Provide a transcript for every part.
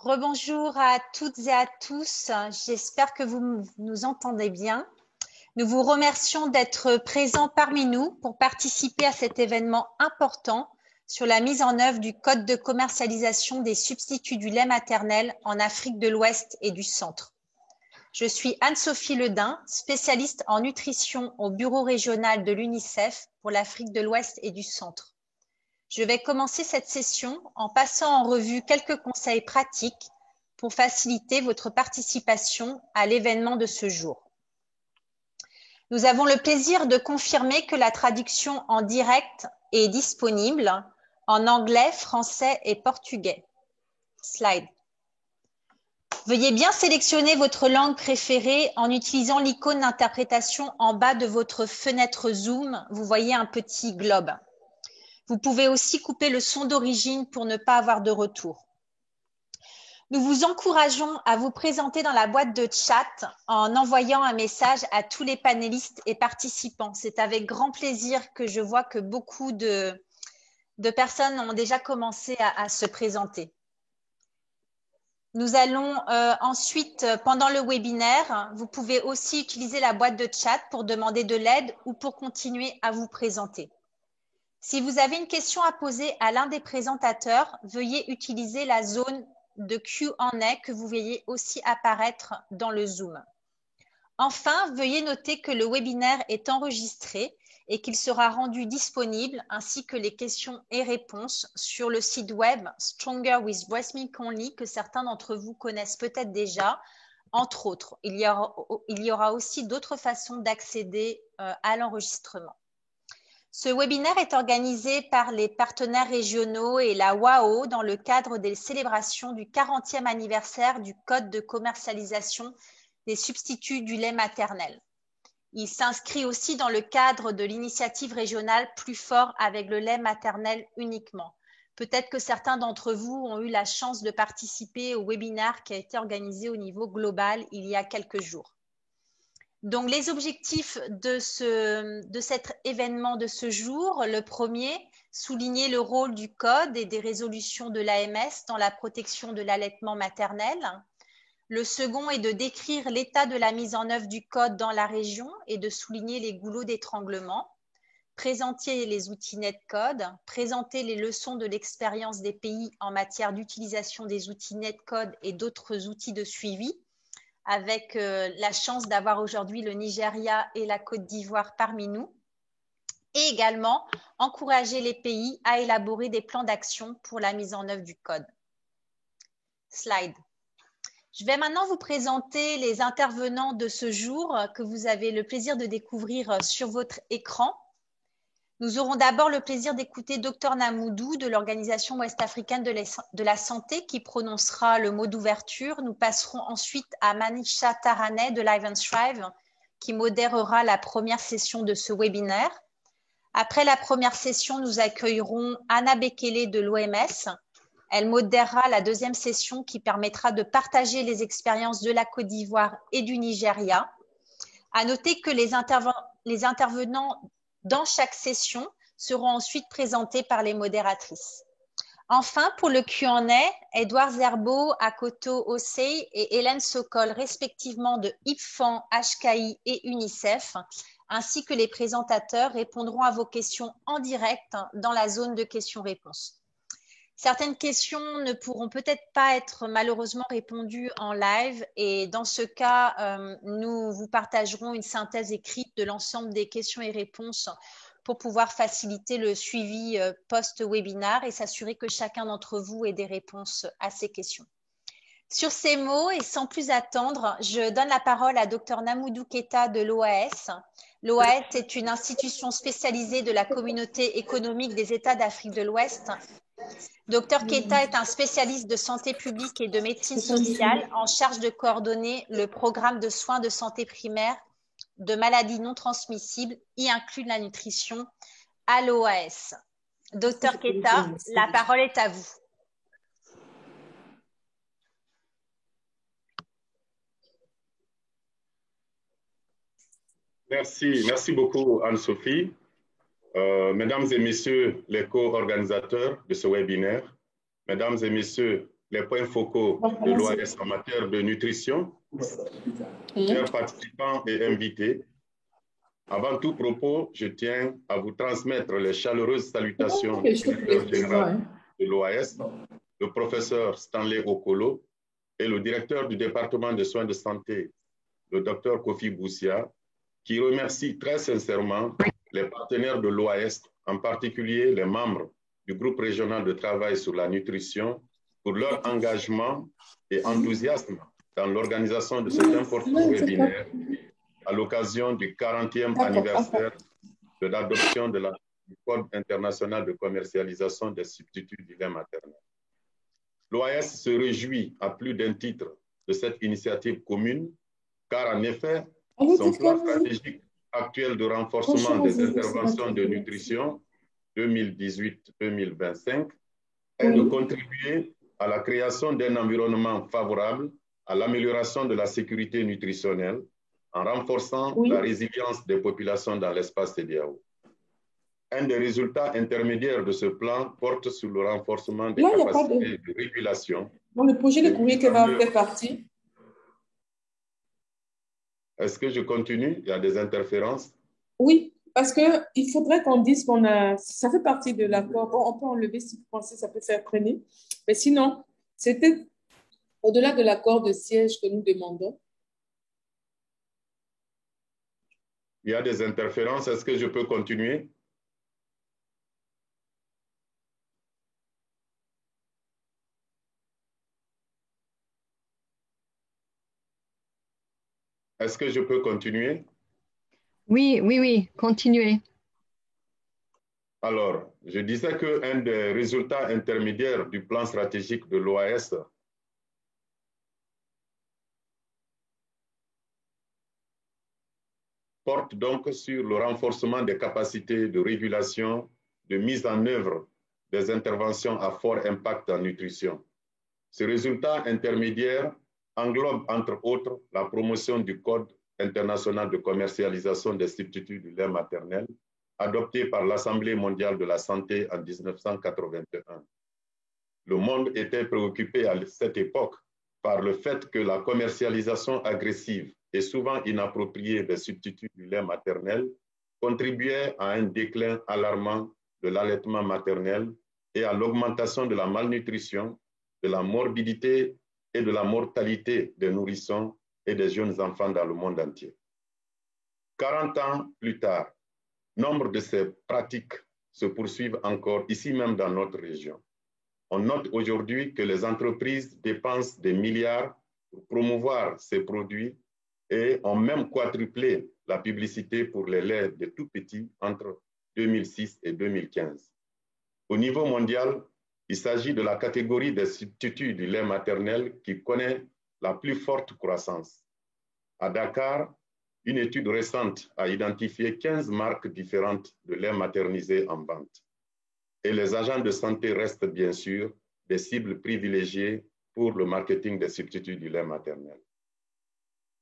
Rebonjour à toutes et à tous. J'espère que vous nous entendez bien. Nous vous remercions d'être présents parmi nous pour participer à cet événement important sur la mise en œuvre du Code de commercialisation des substituts du lait maternel en Afrique de l'Ouest et du Centre. Je suis Anne-Sophie Ledin, spécialiste en nutrition au bureau régional de l'UNICEF pour l'Afrique de l'Ouest et du Centre. Je vais commencer cette session en passant en revue quelques conseils pratiques pour faciliter votre participation à l'événement de ce jour. Nous avons le plaisir de confirmer que la traduction en direct est disponible en anglais, français et portugais. Slide. Veuillez bien sélectionner votre langue préférée en utilisant l'icône d'interprétation en bas de votre fenêtre Zoom. Vous voyez un petit globe. Vous pouvez aussi couper le son d'origine pour ne pas avoir de retour. Nous vous encourageons à vous présenter dans la boîte de chat en envoyant un message à tous les panélistes et participants. C'est avec grand plaisir que je vois que beaucoup de personnes ont déjà commencé à se présenter. Nous allons ensuite, pendant le webinaire, vous pouvez aussi utiliser la boîte de chat pour demander de l'aide ou pour continuer à vous présenter. Si vous avez une question à poser à l'un des présentateurs, veuillez utiliser la zone de Q&A que vous voyez aussi apparaître dans le Zoom. Enfin, veuillez noter que le webinaire est enregistré et qu'il sera rendu disponible ainsi que les questions et réponses sur le site web Stronger with Breast Milk Only que certains d'entre vous connaissent peut-être déjà. Entre autres, il y aura aussi d'autres façons d'accéder à l'enregistrement. Ce webinaire est organisé par les partenaires régionaux et la WAO dans le cadre des célébrations du 40e anniversaire du Code de commercialisation des substituts du lait maternel. Il s'inscrit aussi dans le cadre de l'initiative régionale Plus fort avec le lait maternel uniquement. Peut-être que certains d'entre vous ont eu la chance de participer au webinaire qui a été organisé au niveau global il y a quelques jours. Donc, les objectifs de cet événement de ce jour, le premier, souligner le rôle du code et des résolutions de l'AMS dans la protection de l'allaitement maternel. Le second est de décrire l'état de la mise en œuvre du code dans la région et de souligner les goulots d'étranglement. Présenter les outils NetCode, présenter les leçons de l'expérience des pays en matière d'utilisation des outils NetCode et d'autres outils de suivi, avec la chance d'avoir aujourd'hui le Nigeria et la Côte d'Ivoire parmi nous, et également encourager les pays à élaborer des plans d'action pour la mise en œuvre du code. Slide. Je vais maintenant vous présenter les intervenants de ce jour que vous avez le plaisir de découvrir sur votre écran. Nous aurons d'abord le plaisir d'écouter Dr Namoudou de l'Organisation ouest-africaine de la santé qui prononcera le mot d'ouverture. Nous passerons ensuite à Manisha Taraneh de Live and Thrive qui modérera la première session de ce webinaire. Après la première session, nous accueillerons Anna Bekele de l'OMS. Elle modérera la deuxième session qui permettra de partager les expériences de la Côte d'Ivoire et du Nigeria. À noter que les intervenants dans chaque session seront ensuite présentés par les modératrices. Enfin, pour le Q&A, Edouard Zerbo, Akoto Osei et Hélène Sokol, respectivement de IPFAN, HKI et UNICEF, ainsi que les présentateurs répondront à vos questions en direct dans la zone de questions-réponses. Certaines questions ne pourront peut-être pas être malheureusement répondues en live et dans ce cas, nous vous partagerons une synthèse écrite de l'ensemble des questions et réponses pour pouvoir faciliter le suivi post-webinaire et s'assurer que chacun d'entre vous ait des réponses à ces questions. Sur ces mots et sans plus attendre, je donne la parole à Dr Namoudou Keita de l'OAS. L'OAS est une institution spécialisée de la communauté économique des États d'Afrique de l'Ouest. Dr Keita est un spécialiste de santé publique et de médecine sociale en charge de coordonner le programme de soins de santé primaire de maladies non transmissibles, y inclut la nutrition à l'OAS. Dr Keita, la parole est à vous. Merci beaucoup Anne-Sophie. Mesdames et messieurs les co-organisateurs de ce webinaire, mesdames et messieurs les points focaux de l'OAS en matière de nutrition. Chers participants et invités, avant tout propos, je tiens à vous transmettre les chaleureuses salutations du directeur général de l'OAS, le professeur Stanley Okolo, et le directeur du département des soins de santé, le docteur Kofi Boussia, qui remercie très sincèrement les partenaires de l'OAS, en particulier les membres du groupe régional de travail sur la nutrition, pour leur engagement et enthousiasme dans l'organisation de cet important webinaire à l'occasion du 40e anniversaire de l'adoption du Code international de commercialisation des substituts du lait maternel. L'OAS se réjouit à plus d'un titre de cette initiative commune, car en effet, son plan stratégique actuel de renforcement des interventions de nutrition 2018-2025 est de contribuer à la création d'un environnement favorable à l'amélioration de la sécurité nutritionnelle en renforçant la résilience des populations dans l'espace CEDEAO. Un des résultats intermédiaires de ce plan porte sur le renforcement des capacités de régulation. Dans le projet de courrier qui va faire partie. Est-ce que je continue? Il y a des interférences? Oui, parce qu'il faudrait qu'on dise qu'on a... Ça fait partie de l'accord. Bon, on peut enlever si vous pensez que ça peut faire traîner. Mais sinon, c'était au-delà de l'accord de siège que nous demandons. Il y a des interférences. Est-ce que je peux continuer? Est-ce que je peux continuer? Oui, continuez. Alors, je disais qu'un des résultats intermédiaires du plan stratégique de l'OAS porte donc sur le renforcement des capacités de régulation, de mise en œuvre des interventions à fort impact en nutrition. Ce résultat intermédiaire englobe, entre autres, la promotion du Code international de commercialisation des substituts du lait maternel, adopté par l'Assemblée mondiale de la santé en 1981. Le monde était préoccupé à cette époque par le fait que la commercialisation agressive et souvent inappropriée des substituts du lait maternel contribuait à un déclin alarmant de l'allaitement maternel et à l'augmentation de la malnutrition, de la morbidité et de la mortalité des nourrissons et des jeunes enfants dans le monde entier. 40 ans plus tard, nombre de ces pratiques se poursuivent encore ici même dans notre région. On note aujourd'hui que les entreprises dépensent des milliards pour promouvoir ces produits et ont même quadruplé la publicité pour les laits des tout petits entre 2006 et 2015. Au niveau mondial, il s'agit de la catégorie des substituts du lait maternel qui connaît la plus forte croissance. À Dakar, une étude récente a identifié 15 marques différentes de lait maternisé en vente. Et les agents de santé restent bien sûr des cibles privilégiées pour le marketing des substituts du lait maternel.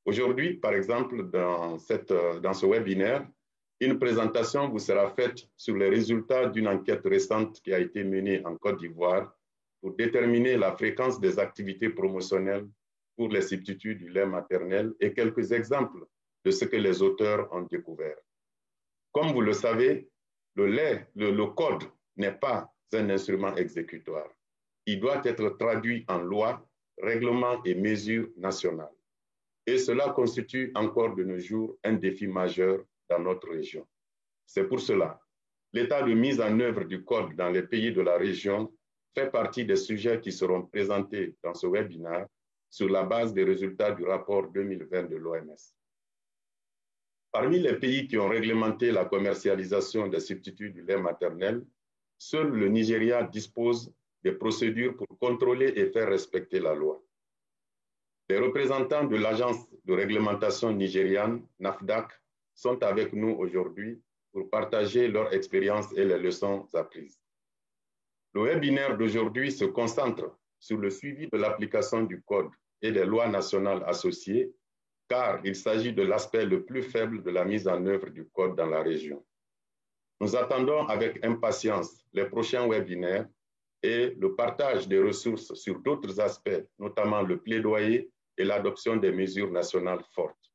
Aujourd'hui, par exemple, dans ce webinaire, une présentation vous sera faite sur les résultats d'une enquête récente qui a été menée en Côte d'Ivoire pour déterminer la fréquence des activités promotionnelles pour les substituts du lait maternel et quelques exemples de ce que les auteurs ont découvert. Comme vous le savez, le code n'est pas un instrument exécutoire. Il doit être traduit en loi, règlements et mesures nationales. Et cela constitue encore de nos jours un défi majeur dans notre région. C'est pour cela, l'état de mise en œuvre du code dans les pays de la région fait partie des sujets qui seront présentés dans ce webinaire sur la base des résultats du rapport 2020 de l'OMS. Parmi les pays qui ont réglementé la commercialisation des substituts du lait maternel, seul le Nigeria dispose des procédures pour contrôler et faire respecter la loi. Les représentants de l'agence de réglementation nigériane, NAFDAC, sont avec nous aujourd'hui pour partager leur expérience et les leçons apprises. Le webinaire d'aujourd'hui se concentre sur le suivi de l'application du code et des lois nationales associées, car il s'agit de l'aspect le plus faible de la mise en œuvre du code dans la région. Nous attendons avec impatience les prochains webinaires et le partage des ressources sur d'autres aspects, notamment le plaidoyer et l'adoption des mesures nationales fortes.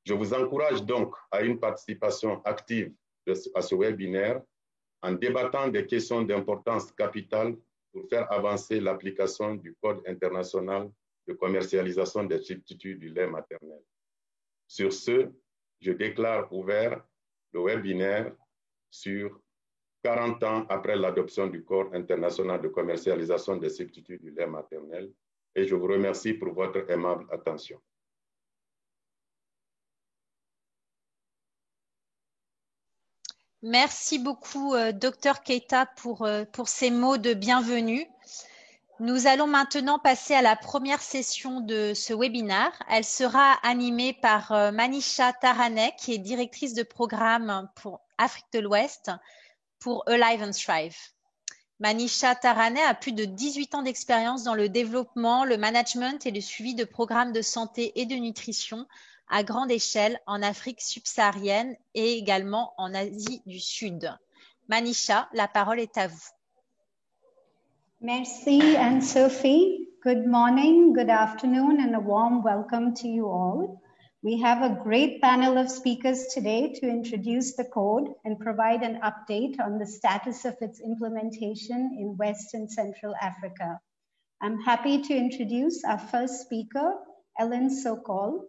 Je vous encourage donc à une participation active à ce webinaire en débattant des questions d'importance capitale pour faire avancer l'application du Code international de commercialisation des substituts du lait maternel. Sur ce, je déclare ouvert le webinaire sur 40 ans après l'adoption du Code international de commercialisation des substituts du lait maternel et je vous remercie pour votre aimable attention. Merci beaucoup, Dr Keita, pour ces mots de bienvenue. Nous allons maintenant passer à la première session de ce webinaire. Elle sera animée par Manisha Taraneh, qui est directrice de programme pour Afrique de l'Ouest pour Alive and Thrive. Manisha Taraneh a plus de 18 ans d'expérience dans le développement, le management et le suivi de programmes de santé et de nutrition à grande échelle en Afrique subsaharienne et également en Asie du Sud. Manisha, la parole est à vous. Merci, Anne-Sophie. Good morning, good afternoon, and a warm welcome to you all. We have a great panel of speakers today to introduce the code and provide an update on the status of its implementation in West and Central Africa. I'm happy to introduce our first speaker, Ellen Sokol.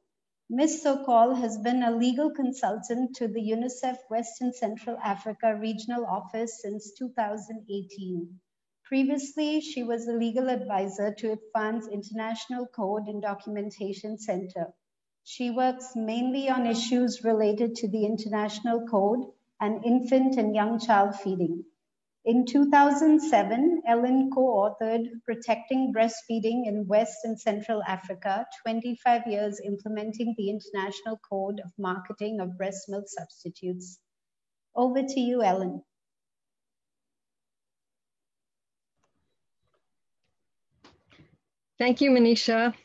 Ms. Sokol has been a legal consultant to the UNICEF West and Central Africa Regional Office since 2018. Previously, she was a legal advisor to IPFAN's International Code and Documentation Center. She works mainly on issues related to the International Code and infant and young child feeding. In 2007, Ellen co-authored Protecting Breastfeeding in West and Central Africa, 25 years implementing the International Code of Marketing of Breast Milk Substitutes. Over to you, Ellen. Thank you, Manisha.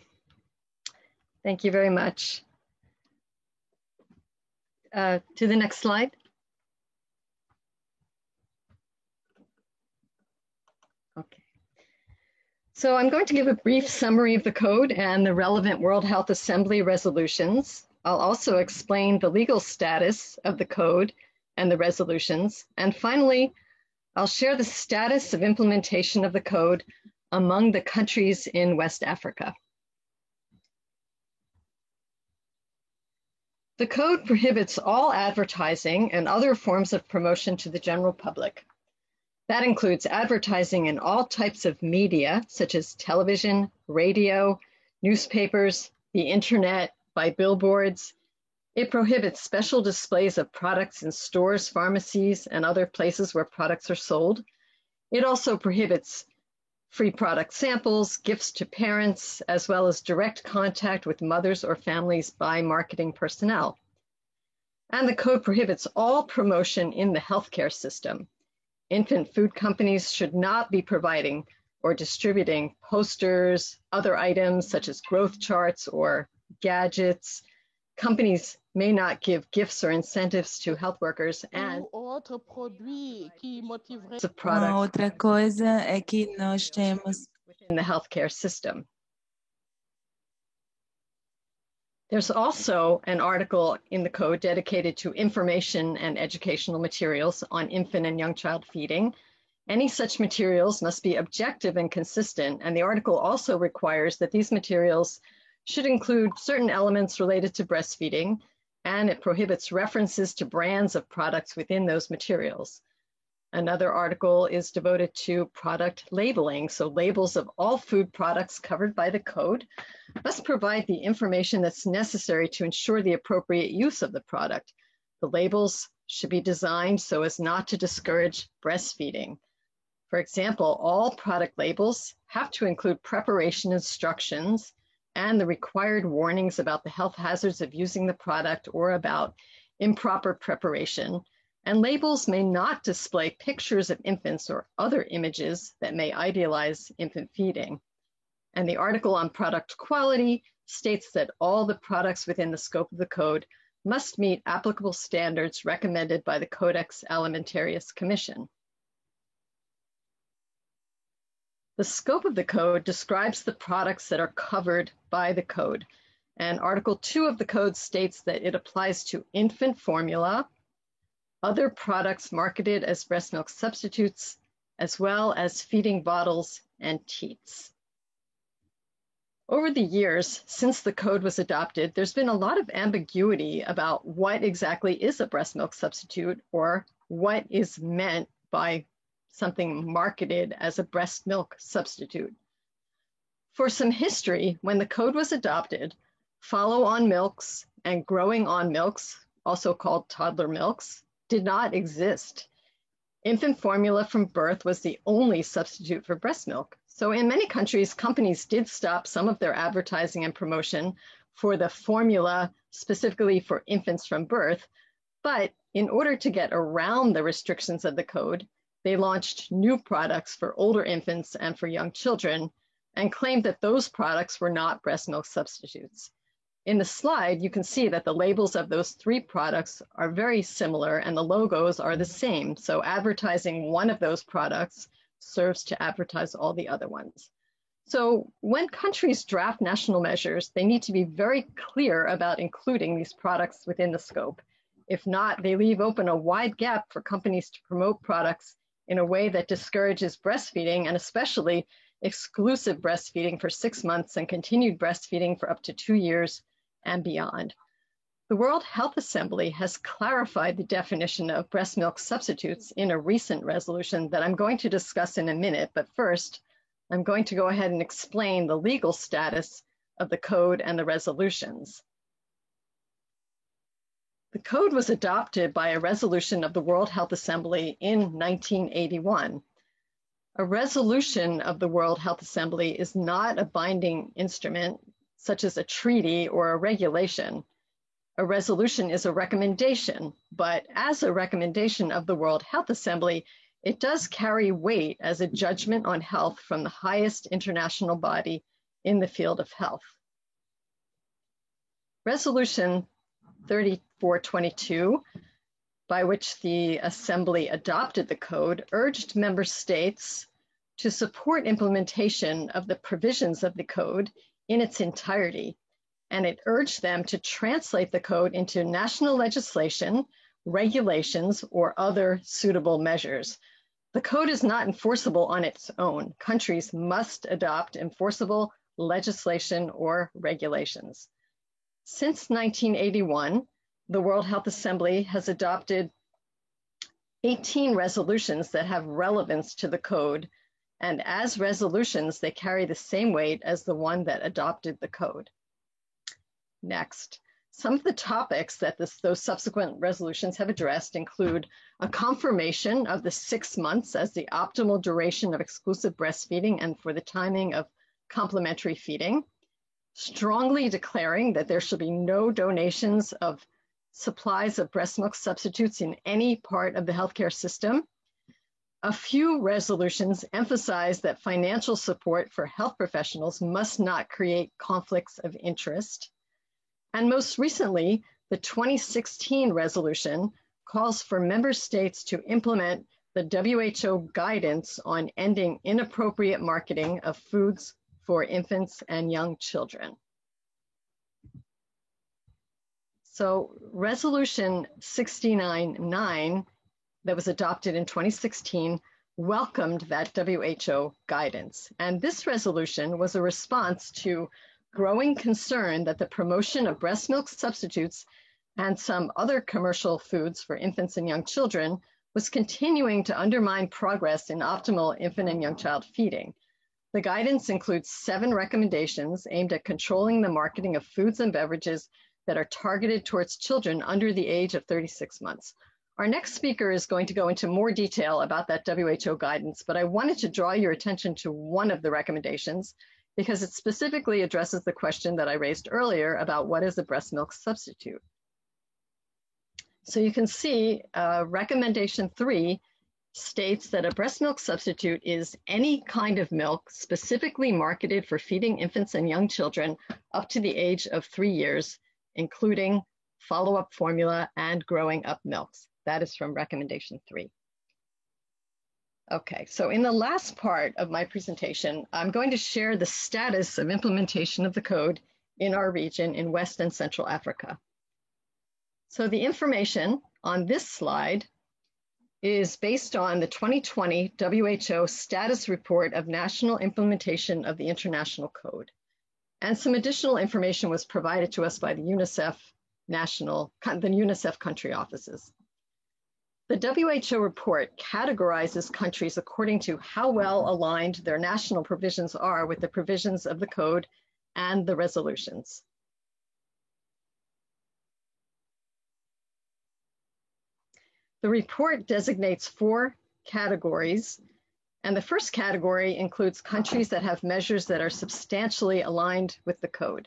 Thank you very much. To the next slide. Okay. So I'm going to give a brief summary of the code and the relevant World Health Assembly resolutions. I'll also explain the legal status of the code and the resolutions. And finally, I'll share the status of implementation of the code among the countries in West Africa. The code prohibits all advertising and other forms of promotion to the general public. That includes advertising in all types of media, such as television, radio, newspapers, the internet, by billboards. It prohibits special displays of products in stores, pharmacies, and other places where products are sold. It also prohibits free product samples, gifts to parents, as well as direct contact with mothers or families by marketing personnel. And the code prohibits all promotion in the healthcare system. Infant food companies should not be providing or distributing posters, other items such as growth charts or gadgets. Companies may not give gifts or incentives to health workers and outro produto que motiverait of products outra coisa é que nós temos within the healthcare system. There's also an article in the code dedicated to information and educational materials on infant and young child feeding. Any such materials must be objective and consistent, and the article also requires that these materials should include certain elements related to breastfeeding, and it prohibits references to brands of products within those materials. Another article is devoted to product labeling. So labels of all food products covered by the code must provide the information that's necessary to ensure the appropriate use of the product. The labels should be designed so as not to discourage breastfeeding. For example, all product labels have to include preparation instructions and the required warnings about the health hazards of using the product or about improper preparation. And labels may not display pictures of infants or other images that may idealize infant feeding. And the article on product quality states that all the products within the scope of the code must meet applicable standards recommended by the Codex Alimentarius Commission. The scope of the code describes the products that are covered by the code. And Article 2 of the code states that it applies to infant formula, other products marketed as breast milk substitutes, as well as feeding bottles and teats. Over the years, since the code was adopted, there's been a lot of ambiguity about what exactly is a breast milk substitute or what is meant by something marketed as a breast milk substitute. For some history, when the code was adopted, follow-on milks and growing-on milks, also called toddler milks, did not exist. Infant formula from birth was the only substitute for breast milk. So in many countries, companies did stop some of their advertising and promotion for the formula specifically for infants from birth. But in order to get around the restrictions of the code, they launched new products for older infants and for young children and claimed that those products were not breast milk substitutes. In the slide, you can see that the labels of those three products are very similar and the logos are the same. So advertising one of those products serves to advertise all the other ones. So when countries draft national measures, they need to be very clear about including these products within the scope. If not, they leave open a wide gap for companies to promote products in a way that discourages breastfeeding, and especially exclusive breastfeeding for 6 months and continued breastfeeding for up to 2 years and beyond. The World Health Assembly has clarified the definition of breast milk substitutes in a recent resolution that I'm going to discuss in a minute, but first, I'm going to go ahead and explain the legal status of the code and the resolutions. The code was adopted by a resolution of the World Health Assembly in 1981. A resolution of the World Health Assembly is not a binding instrument, such as a treaty or a regulation. A resolution is a recommendation, but as a recommendation of the World Health Assembly, it does carry weight as a judgment on health from the highest international body in the field of health. Resolution 3422, by which the Assembly adopted the code, urged member states to support implementation of the provisions of the code in its entirety, and it urged them to translate the code into national legislation, regulations, or other suitable measures. The code is not enforceable on its own. Countries must adopt enforceable legislation or regulations. Since 1981, the World Health Assembly has adopted 18 resolutions that have relevance to the code, and as resolutions, they carry the same weight as the one that adopted the code. Next, some of the topics that those subsequent resolutions have addressed include a confirmation of the 6 months as the optimal duration of exclusive breastfeeding and for the timing of complementary feeding, strongly declaring that there should be no donations of supplies of breast milk substitutes in any part of the healthcare system. A few resolutions emphasize that financial support for health professionals must not create conflicts of interest. And most recently, the 2016 resolution calls for member states to implement the WHO guidance on ending inappropriate marketing of foods for infants and young children. So Resolution 69-9 that was adopted in 2016 welcomed that WHO guidance. And this resolution was a response to growing concern that the promotion of breast milk substitutes and some other commercial foods for infants and young children was continuing to undermine progress in optimal infant and young child feeding. The guidance includes 7 recommendations aimed at controlling the marketing of foods and beverages that are targeted towards children under the age of 36 months. Our next speaker is going to go into more detail about that WHO guidance, but I wanted to draw your attention to one of the recommendations because it specifically addresses the question that I raised earlier about what is a breast milk substitute. So you can see recommendation 3 states that a breast milk substitute is any kind of milk specifically marketed for feeding infants and young children up to the age of 3 years, including follow-up formula and growing up milks. That is from recommendation 3. Okay, so in the last part of my presentation, I'm going to share the status of implementation of the code in our region in West and Central Africa. So the information on this slide is based on the 2020 WHO status report of national implementation of the international code. And some additional information was provided to us by the UNICEF country offices. The WHO report categorizes countries according to how well aligned their national provisions are with the provisions of the code and the resolutions. The report designates 4 categories, and the first category includes countries that have measures that are substantially aligned with the code.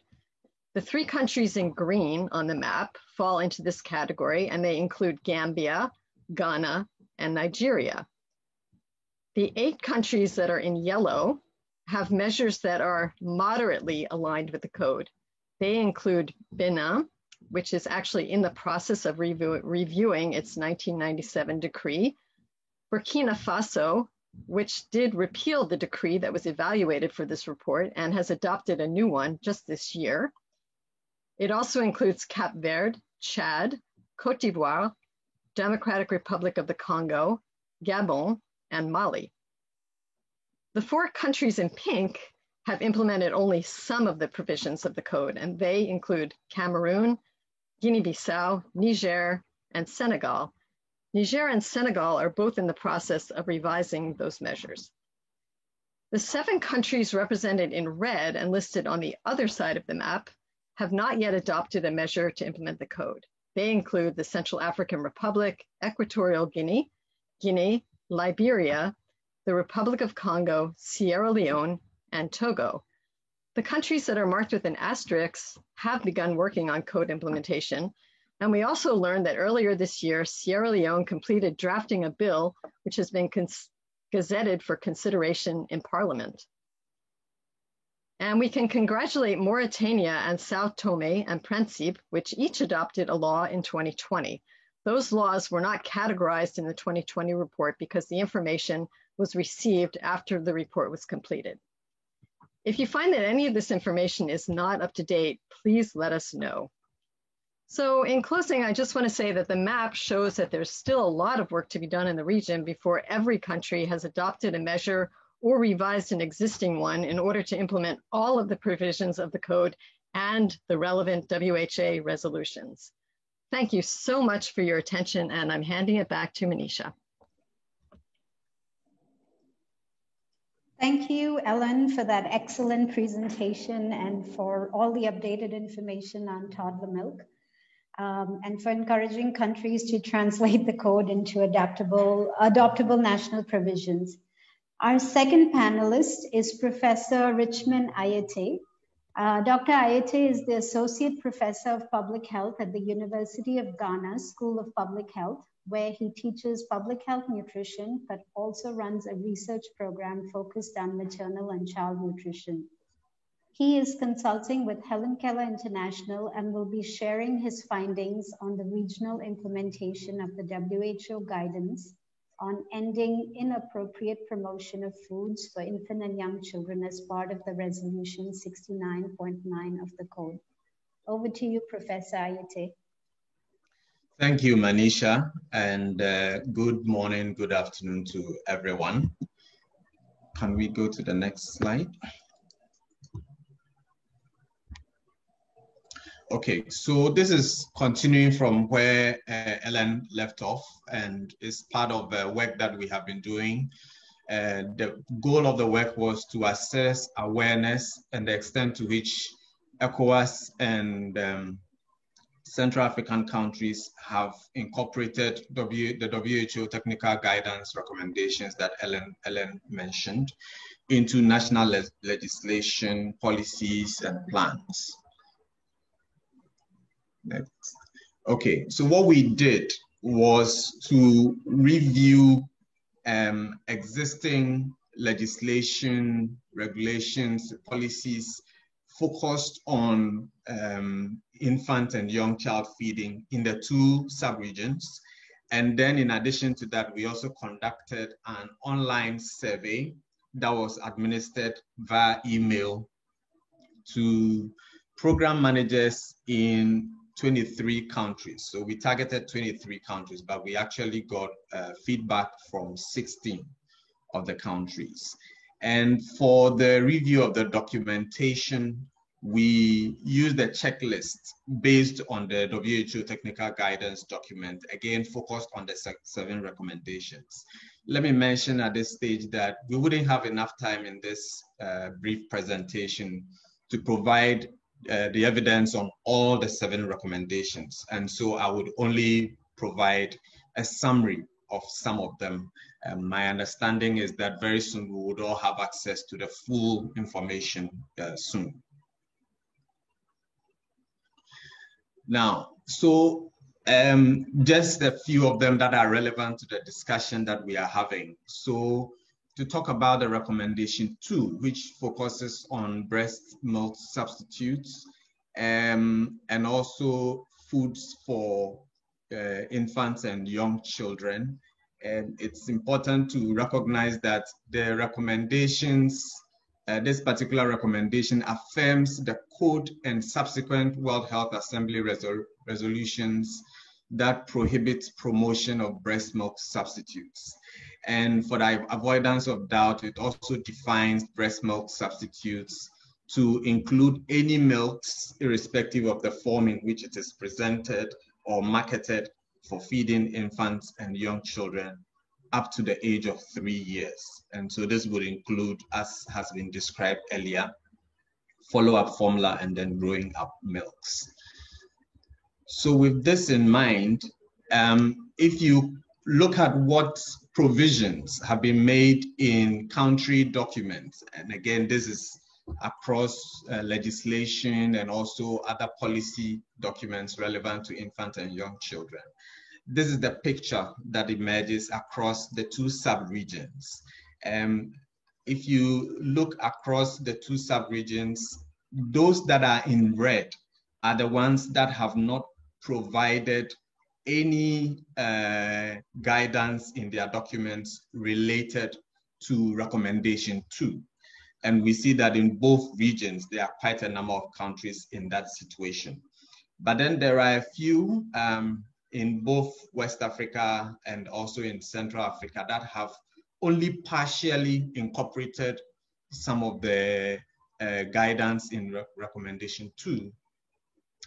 The 3 countries in green on the map fall into this category, and they include Gambia, Ghana, and Nigeria. The 8 countries that are in yellow have measures that are moderately aligned with the code. They include Benin, which is actually in the process of reviewing its 1997 decree, Burkina Faso, which did repeal the decree that was evaluated for this report and has adopted a new one just this year. It also includes Cape Verde, Chad, Cote d'Ivoire, Democratic Republic of the Congo, Gabon, and Mali. The 4 countries in pink have implemented only some of the provisions of the code, and they include Cameroon, Guinea-Bissau, Niger, and Senegal. Niger and Senegal are both in the process of revising those measures. The 7 countries represented in red and listed on the other side of the map have not yet adopted a measure to implement the code. They include the Central African Republic, Equatorial Guinea, Liberia, the Republic of Congo, Sierra Leone, and Togo. The countries that are marked with an asterisk have begun working on code implementation. And we also learned that earlier this year, Sierra Leone completed drafting a bill which has been gazetted for consideration in Parliament. And we can congratulate Mauritania and Sao Tome and Principe, which each adopted a law in 2020. Those laws were not categorized in the 2020 report because the information was received after the report was completed. If you find that any of this information is not up to date, please let us know. So in closing, I just want to say that the map shows that there's still a lot of work to be done in the region before every country has adopted a measure or revised an existing one in order to implement all of the provisions of the code and the relevant WHA resolutions. Thank you so much for your attention, and I'm handing it back to Manisha. Thank you, Ellen, for that excellent presentation and for all the updated information on toddler milk, and for encouraging countries to translate the code into adoptable national provisions. Our second panelist is Professor Richmond Ayete. Dr. Ayete is the Associate Professor of Public Health at the University of Ghana School of Public Health, where he teaches public health nutrition, but also runs a research program focused on maternal and child nutrition. He is consulting with Helen Keller International and will be sharing his findings on the regional implementation of the WHO guidance on ending inappropriate promotion of foods for infant and young children as part of the resolution 69.9 of the code. Over to you, Professor Ayete. Thank you, Manisha, and good morning, good afternoon to everyone. Can we go to the next slide? Okay, so this is continuing from where Ellen left off, and is part of the work that we have been doing. The goal of the work was to assess awareness and the extent to which ECOWAS and Central African countries have incorporated the WHO technical guidance recommendations that Ellen mentioned into national legislation, policies, and plans. Next. Okay, so what we did was to review existing legislation, regulations, policies focused on infant and young child feeding in the 2 sub-regions, And then in addition to that, we also conducted an online survey that was administered via email to program managers in 23 countries. So we targeted 23 countries, but we actually got feedback from 16 of the countries. And for the review of the documentation, we used a checklist based on the WHO technical guidance document, again, focused on the 7 recommendations. Let me mention at this stage that we wouldn't have enough time in this brief presentation to provide the evidence on all the 7 recommendations. And so I would only provide a summary of some of them. My understanding is that very soon we would all have access to the full information soon. Now, so just a few of them that are relevant to the discussion that we are having. So to talk about the recommendation 2, which focuses on breast milk substitutes and also foods for infants and young children. And it's important to recognize that the recommendations, this particular recommendation affirms the code and subsequent World Health Assembly resolutions that prohibit promotion of breast milk substitutes. And for the avoidance of doubt, it also defines breast milk substitutes to include any milks, irrespective of the form in which it is presented or marketed for feeding infants and young children up to the age of 3 years. And so this would include, as has been described earlier, follow-up formula and then growing up milks. So with this in mind, if you look at what provisions have been made in country documents, and again, this is across legislation and also other policy documents relevant to infant and young children. This is the picture that emerges across the 2 sub-regions. If you look across the 2 sub-regions, those that are in red are the ones that have not provided any guidance in their documents related to recommendation 2. And we see that in both regions, there are quite a number of countries in that situation. But then there are a few in both West Africa and also in Central Africa that have only partially incorporated some of the guidance in recommendation 2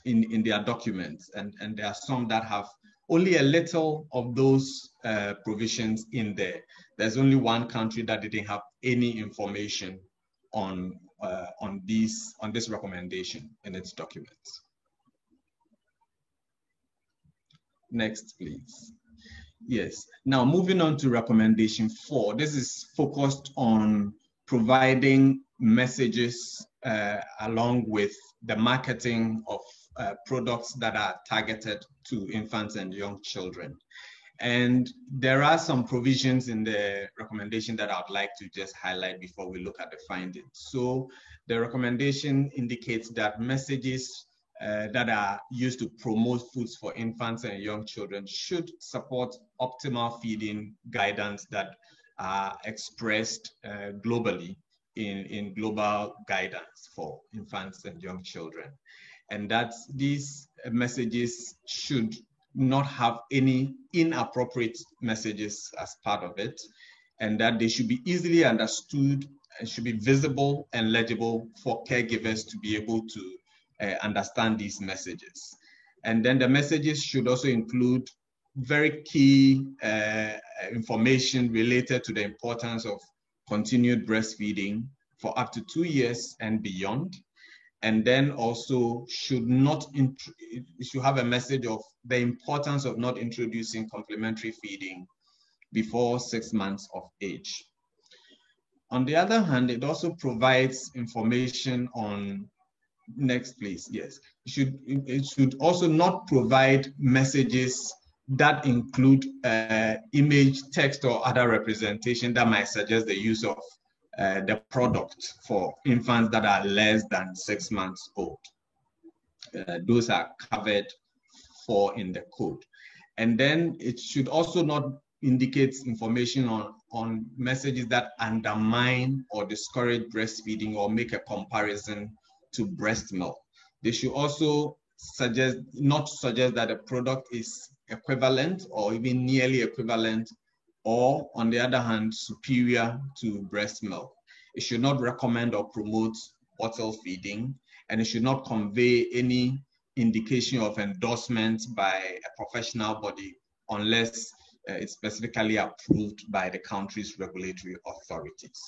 in their documents. And there are some that have only a little of those provisions in there. There's only one country that didn't have any information on this recommendation in its documents. Next, please. Yes. Now, moving on to recommendation 4. This is focused on providing messages along with the marketing of products that are targeted to infants and young children. And there are some provisions in the recommendation that I'd like to just highlight before we look at the findings. So the recommendation indicates that messages that are used to promote foods for infants and young children should support optimal feeding guidance that are expressed globally in global guidance for infants and young children. And that these messages should not have any inappropriate messages as part of it, and that they should be easily understood and should be visible and legible for caregivers to be able to understand these messages. And then the messages should also include very key information related to the importance of continued breastfeeding for up to 2 years and beyond. And then also should have a message of the importance of not introducing complementary feeding before 6 months of age. On the other hand, it also provides information on, next please, yes. It should also not provide messages that include image, text, or other representation that might suggest the use of the product for infants that are less than 6 months old. Those are covered for in the code. And then it should also not indicate information on messages that undermine or discourage breastfeeding or make a comparison to breast milk. They should also not suggest that a product is equivalent or even nearly equivalent, or on the other hand, superior to breast milk. It should not recommend or promote bottle feeding, and it should not convey any indication of endorsement by a professional body unless it's specifically approved by the country's regulatory authorities.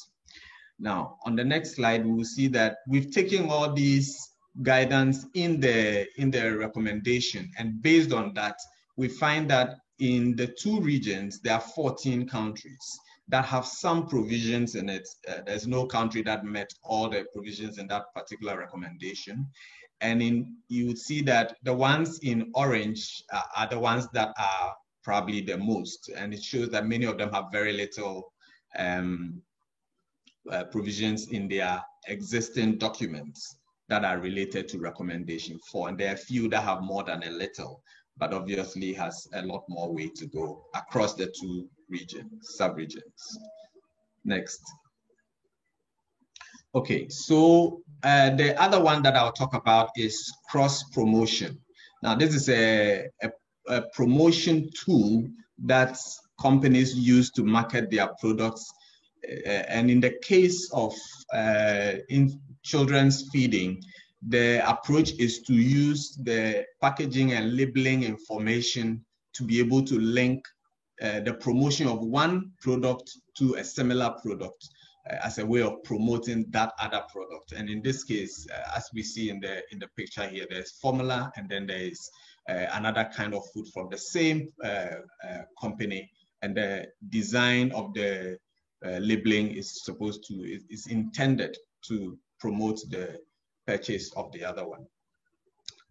Now, on the next slide, we will see that we've taken all these guidance in the recommendation, and based on that, we find that in the 2 regions, there are 14 countries that have some provisions in it. There's no country that met all the provisions in that particular recommendation. And you would see that the ones in orange are the ones that are probably the most. And it shows that many of them have very little provisions in their existing documents that are related to recommendation 4. And there are a few that have more than a little, but obviously has a lot more way to go across the 2 regions, sub-regions. Next. Okay, so the other one that I'll talk about is cross-promotion. Now, this is a promotion tool that companies use to market their products. And in the case of in children's feeding, the approach is to use the packaging and labeling information to be able to link the promotion of one product to a similar product as a way of promoting that other product. And in this case, as we see in the picture here, there's formula, and then there is another kind of food from the same company, and the design of the labeling is intended to promote the purchase of the other one.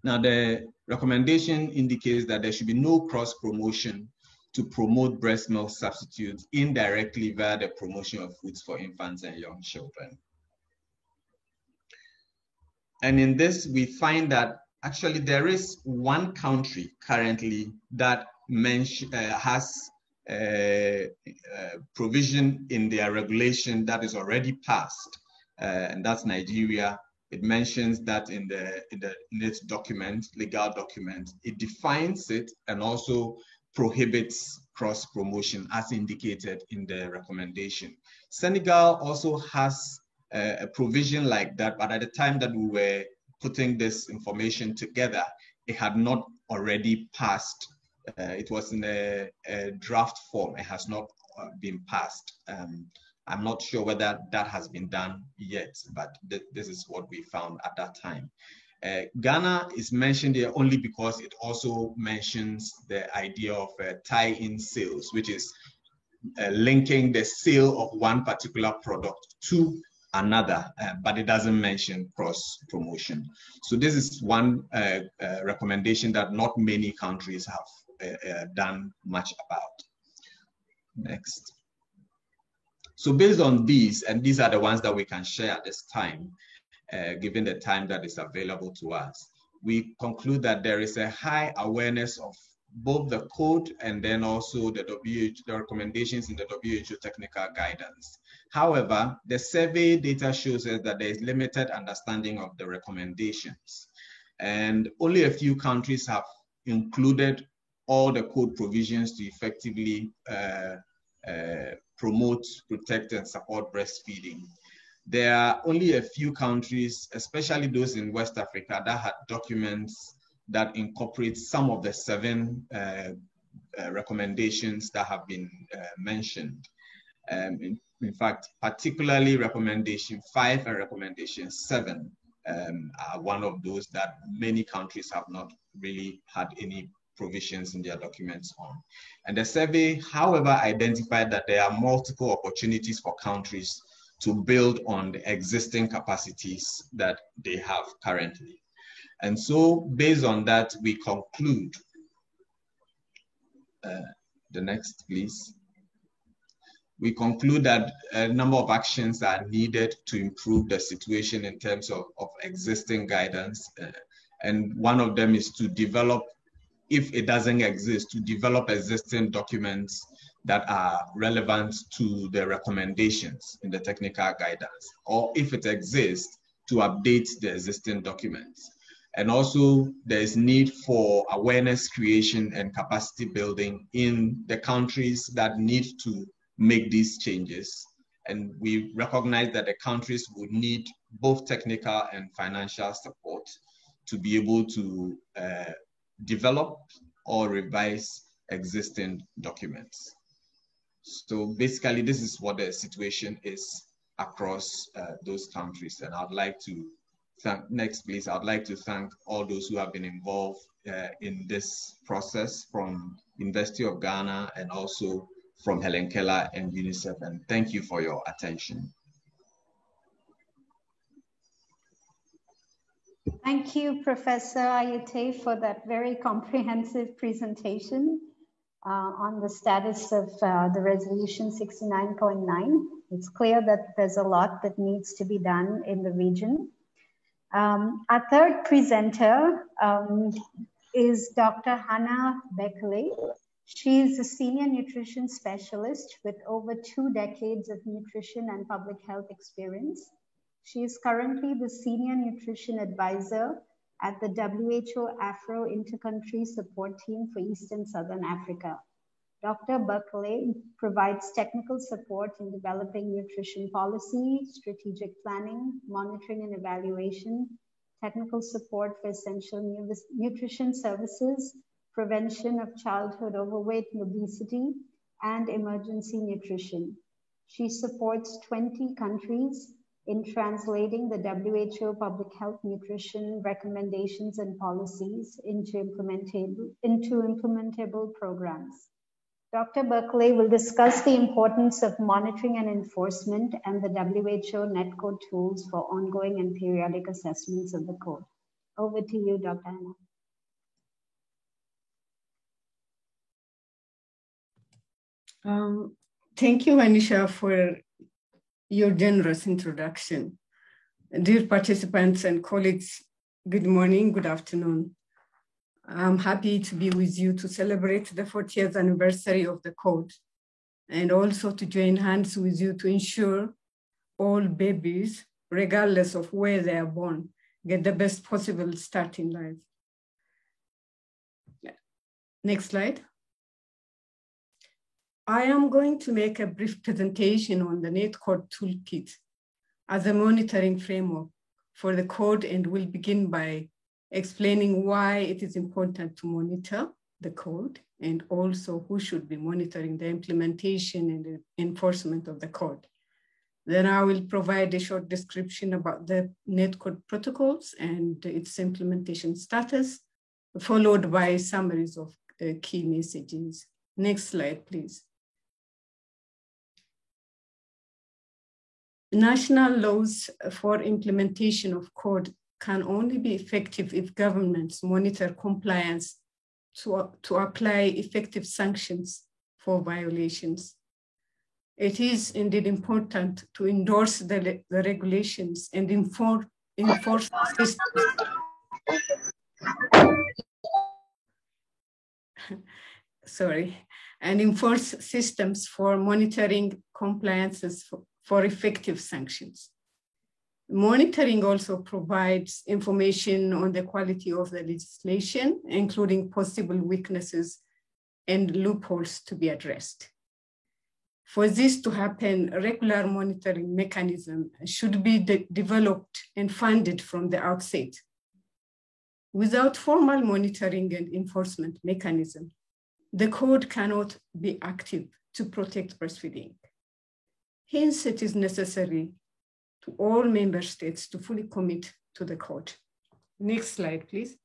Now, the recommendation indicates that there should be no cross-promotion to promote breast milk substitutes indirectly via the promotion of foods for infants and young children. And in this, we find that actually there is one country currently that has provision in their regulation that is already passed, and that's Nigeria. It mentions that in its document, legal document, it defines it and also prohibits cross-promotion as indicated in the recommendation. Senegal also has a provision like that, but at the time that we were putting this information together, it had not already passed. It was in a draft form. It has not been passed. I'm not sure whether that has been done yet, but this is what we found at that time. Ghana is mentioned here only because it also mentions the idea of tie-in sales, which is linking the sale of one particular product to another, but it doesn't mention cross-promotion. So this is one recommendation that not many countries have done much about. Next. So based on these, and these are the ones that we can share at this time, given the time that is available to us, we conclude that there is a high awareness of both the code and then also the recommendations in the WHO technical guidance. However, the survey data shows us that there is limited understanding of the recommendations, and only a few countries have included all the code provisions to effectively promote, protect, and support breastfeeding. There are only a few countries, especially those in West Africa, that had documents that incorporate some of the 7 recommendations that have been mentioned. In fact, particularly recommendation 5 and recommendation 7 are one of those that many countries have not really had any provisions in their documents on. And the survey, however, identified that there are multiple opportunities for countries to build on the existing capacities that they have currently. And so based on that, we conclude, the next please. We conclude that a number of actions are needed to improve the situation in terms of existing guidance. And one of them is to develop if it doesn't exist, to develop existing documents that are relevant to the recommendations in the technical guidance, or if it exists, to update the existing documents. And also there is need for awareness creation and capacity building in the countries that need to make these changes. And we recognize that the countries would need both technical and financial support to be able to develop or revise existing documents. So basically, this is what the situation is across those countries. And I'd like to thank, next please, I'd like to thank all those who have been involved in this process from University of Ghana and also from Helen Keller and UNICEF. And thank you for your attention. Thank you, Professor Ayete, for that very comprehensive presentation on the status of the resolution 69.9. It's clear that there's a lot that needs to be done in the region. Our third presenter is Dr. Hannah Bekele. She's a senior nutrition specialist with over 2 decades of nutrition and public health experience. She is currently the senior nutrition advisor at the WHO Afro Intercountry Support Team for East and Southern Africa. Dr. Bekele provides technical support in developing nutrition policy, strategic planning, monitoring and evaluation, technical support for essential nutrition services, prevention of childhood overweight and obesity, and emergency nutrition. She supports 20 countries in translating the WHO public health nutrition recommendations and policies into implementable programs. Dr. Bekele will discuss the importance of monitoring and enforcement and the WHO NetCode tools for ongoing and periodic assessments of the code. Over to you, Dr. Hannah. Thank you, Anisha, for your generous introduction. Dear participants and colleagues, good morning, good afternoon. I'm happy to be with you to celebrate the 40th anniversary of the code and also to join hands with you to ensure all babies, regardless of where they are born, get the best possible start in life. Next slide. I am going to make a brief presentation on the NetCode toolkit as a monitoring framework for the code, and will begin by explaining why it is important to monitor the code and also who should be monitoring the implementation and the enforcement of the code. Then I will provide a short description about the NetCode protocols and its implementation status, followed by summaries of key messages. Next slide, please. National laws for implementation of code can only be effective if governments monitor compliance to apply effective sanctions for violations. It is indeed important to endorse the regulations and enforce systems. And enforce systems for monitoring compliances for effective sanctions. Monitoring also provides information on the quality of the legislation, including possible weaknesses and loopholes to be addressed. For this to happen, a regular monitoring mechanism should be developed and funded from the outset. Without formal monitoring and enforcement mechanism, the code cannot be active to protect breastfeeding. Hence, it is necessary to all member states to fully commit to the code. Next slide, please.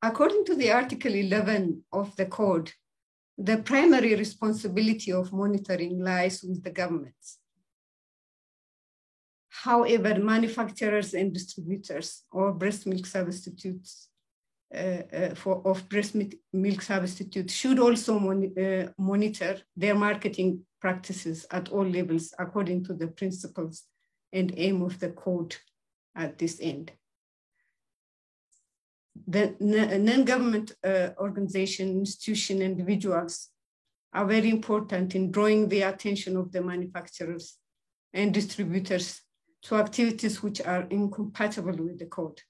According to the Article 11 of the code, the primary responsibility of monitoring lies with the governments. However, manufacturers and distributors or breast milk substitutes of breast milk substitute should also monitor their marketing practices at all levels according to the principles and aim of the code at this end. The non-government organization, institution, individuals are very important in drawing the attention of the manufacturers and distributors to activities which are incompatible with the code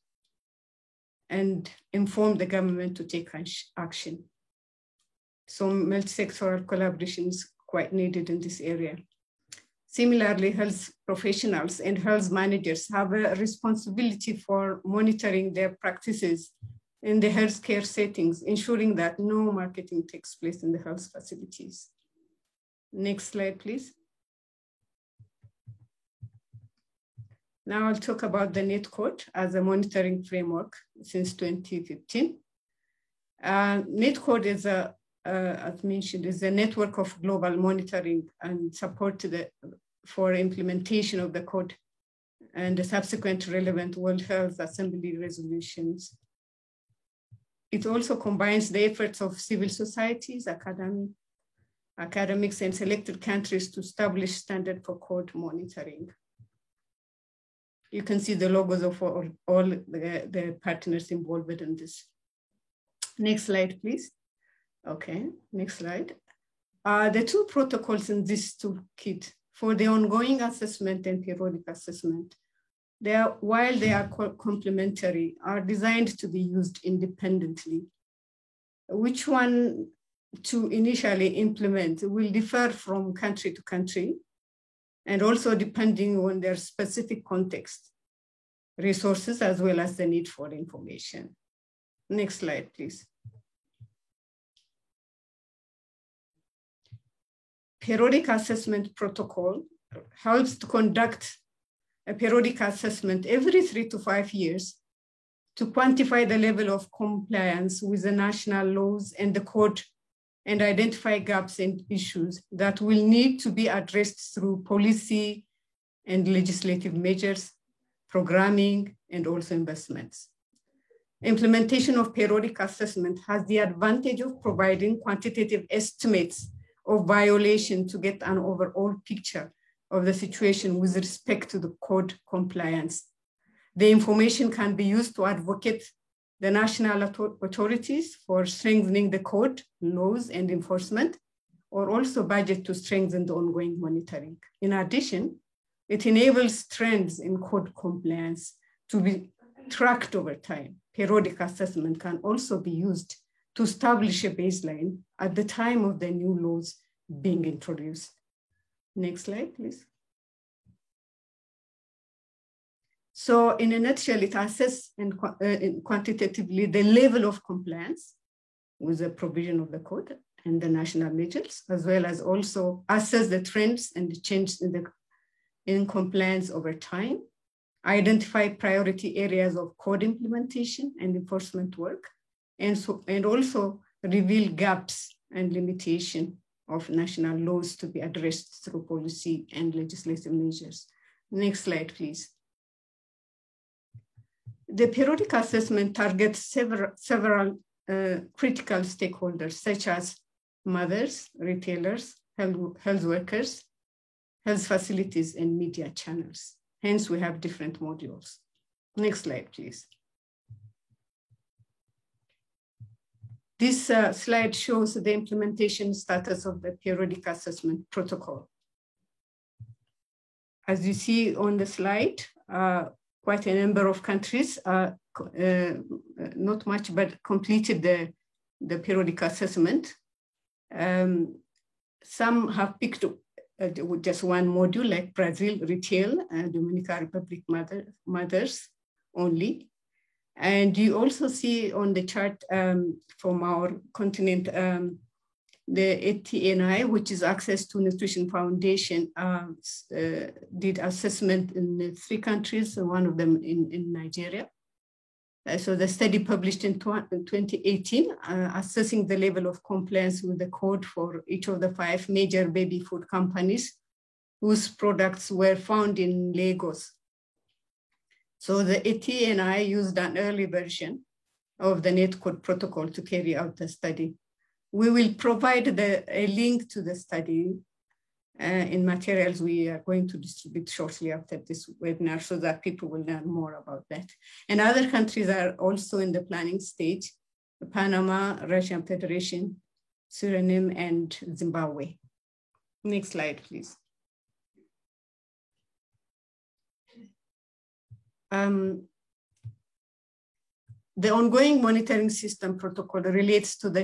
and inform the government to take action. So multi-sectoral collaboration is quite needed in this area. Similarly, health professionals and health managers have a responsibility for monitoring their practices in the healthcare settings, ensuring that no marketing takes place in the health facilities. Next slide, please. Now I'll talk about the NetCode as a monitoring framework since 2015. NetCode is as mentioned, is a network of global monitoring and support for implementation of the code and the subsequent relevant World Health Assembly resolutions. It also combines the efforts of civil societies, academics, and selected countries to establish standard for code monitoring. You can see the logos of all the partners involved in this. Next slide, please. Okay, next slide. The two protocols in this toolkit for the ongoing assessment and periodic assessment, while they are complementary, are designed to be used independently. Which one to initially implement will differ from country to country, and also depending on their specific context, resources, as well as the need for information. Next slide, please. Periodic assessment protocol helps to conduct a periodic assessment every 3 to 5 years to quantify the level of compliance with the national laws and the code and identify gaps and issues that will need to be addressed through policy and legislative measures, programming, and also investments. Implementation of periodic assessment has the advantage of providing quantitative estimates of violation to get an overall picture of the situation with respect to the code compliance. The information can be used to advocate the national authorities for strengthening the code, laws, and enforcement, or also budget to strengthen the ongoing monitoring. In addition, it enables trends in code compliance to be tracked over time. Periodic assessment can also be used to establish a baseline at the time of the new laws being introduced. Next slide, please. So in a nutshell, it assesses quantitatively the level of compliance with the provision of the code and the national measures, as well as also assess the trends and the changes in compliance over time, identify priority areas of code implementation and enforcement work, and also reveal gaps and limitation of national laws to be addressed through policy and legislative measures. Next slide, please. The periodic assessment targets several critical stakeholders, such as mothers, retailers, health workers, health facilities, and media channels. Hence, we have different modules. Next slide, please. This slide shows the implementation status of the periodic assessment protocol. As you see on the slide, quite a number of countries, not much, but completed the periodic assessment. Some have picked just one module, like Brazil, retail, and Dominican Republic, mothers only. And you also see on the chart from our continent, the ATNI, which is Access to Nutrition Foundation, did assessment in 3 countries, one of them in Nigeria. So the study published in 2018, assessing the level of compliance with the code for each of the 5 major baby food companies whose products were found in Lagos. So the ATNI used an early version of the Netcode protocol to carry out the study. We will provide a link to the study in materials we are going to distribute shortly after this webinar so that people will learn more about that. And other countries are also in the planning stage: Panama, Russian Federation, Suriname, and Zimbabwe. Next slide, please. The ongoing monitoring system protocol relates to the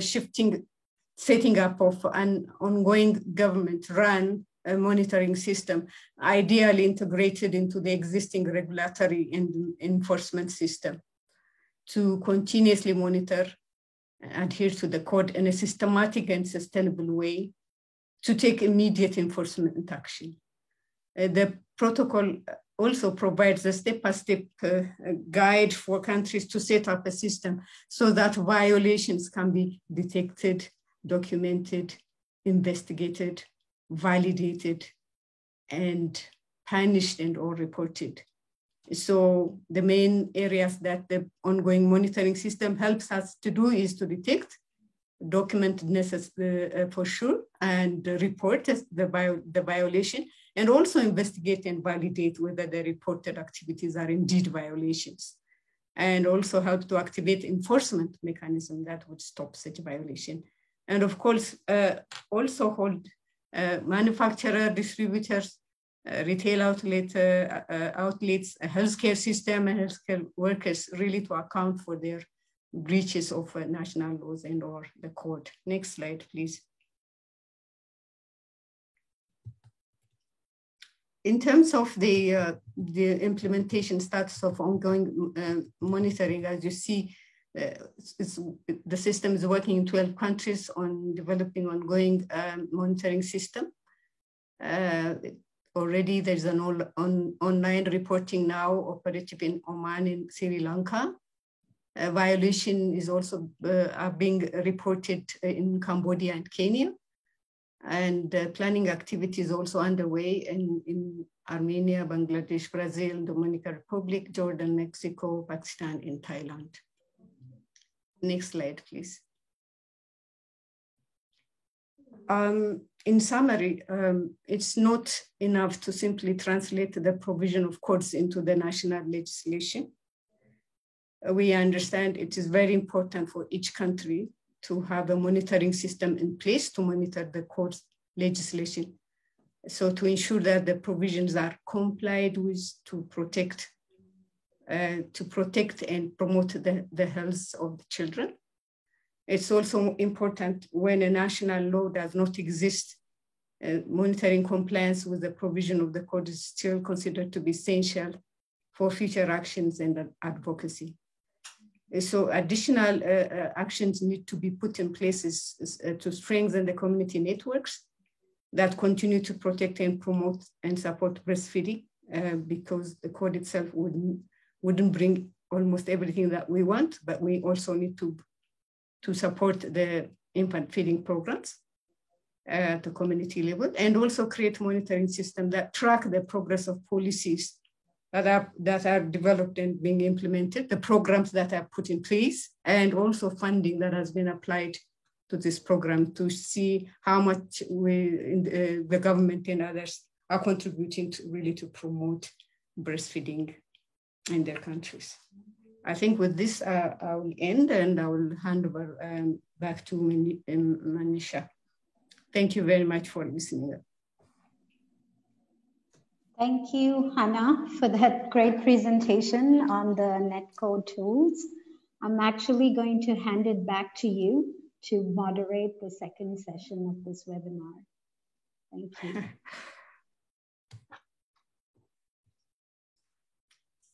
setting up of an ongoing government-run monitoring system, ideally integrated into the existing regulatory and enforcement system, to continuously monitor and adhere to the code in a systematic and sustainable way, to take immediate enforcement action. The protocol also provides a step-by-step guide for countries to set up a system so that violations can be detected, documented, investigated, validated, and punished and or reported. So the main areas that the ongoing monitoring system helps us to do is to detect, document for sure, and report the violation, and also investigate and validate whether the reported activities are indeed violations, and also how to activate enforcement mechanism that would stop such violation. And of course, also hold manufacturer, distributors, retail outlets, healthcare system, and healthcare workers really to account for their breaches of national laws and or the code. Next slide, please. In terms of the implementation status of ongoing monitoring, as you see, the system is working in 12 countries on developing ongoing monitoring system. Already there's an online reporting now operative in Oman and Sri Lanka. Violation is also are being reported in Cambodia and Kenya. And planning activities also underway in Armenia, Bangladesh, Brazil, Dominican Republic, Jordan, Mexico, Pakistan, and Thailand. Next slide, please. In summary, it's not enough to simply translate the provision of codes into the national legislation. We understand it is very important for each country to have a monitoring system in place to monitor the codes legislation. So to ensure that the provisions are complied with to protect and promote the health of the children. It's also important when a national law does not exist, monitoring compliance with the provision of the code is still considered to be essential for future actions and advocacy. So additional actions need to be put in place to strengthen the community networks that continue to protect and promote and support breastfeeding, because the code itself wouldn't bring almost everything that we want, but we also need to support the infant feeding programs at the community level, and also create monitoring systems that track the progress of policies that are developed and being implemented, the programs that are put in place, and also funding that has been applied to this program to see how much the government and others are contributing to really to promote breastfeeding in their countries. I think with this, I will end and I will hand over back to Manisha. Thank you very much for listening. Thank you, Hannah, for that great presentation on the Netcode tools. I'm actually going to hand it back to you to moderate the second session of this webinar. Thank you.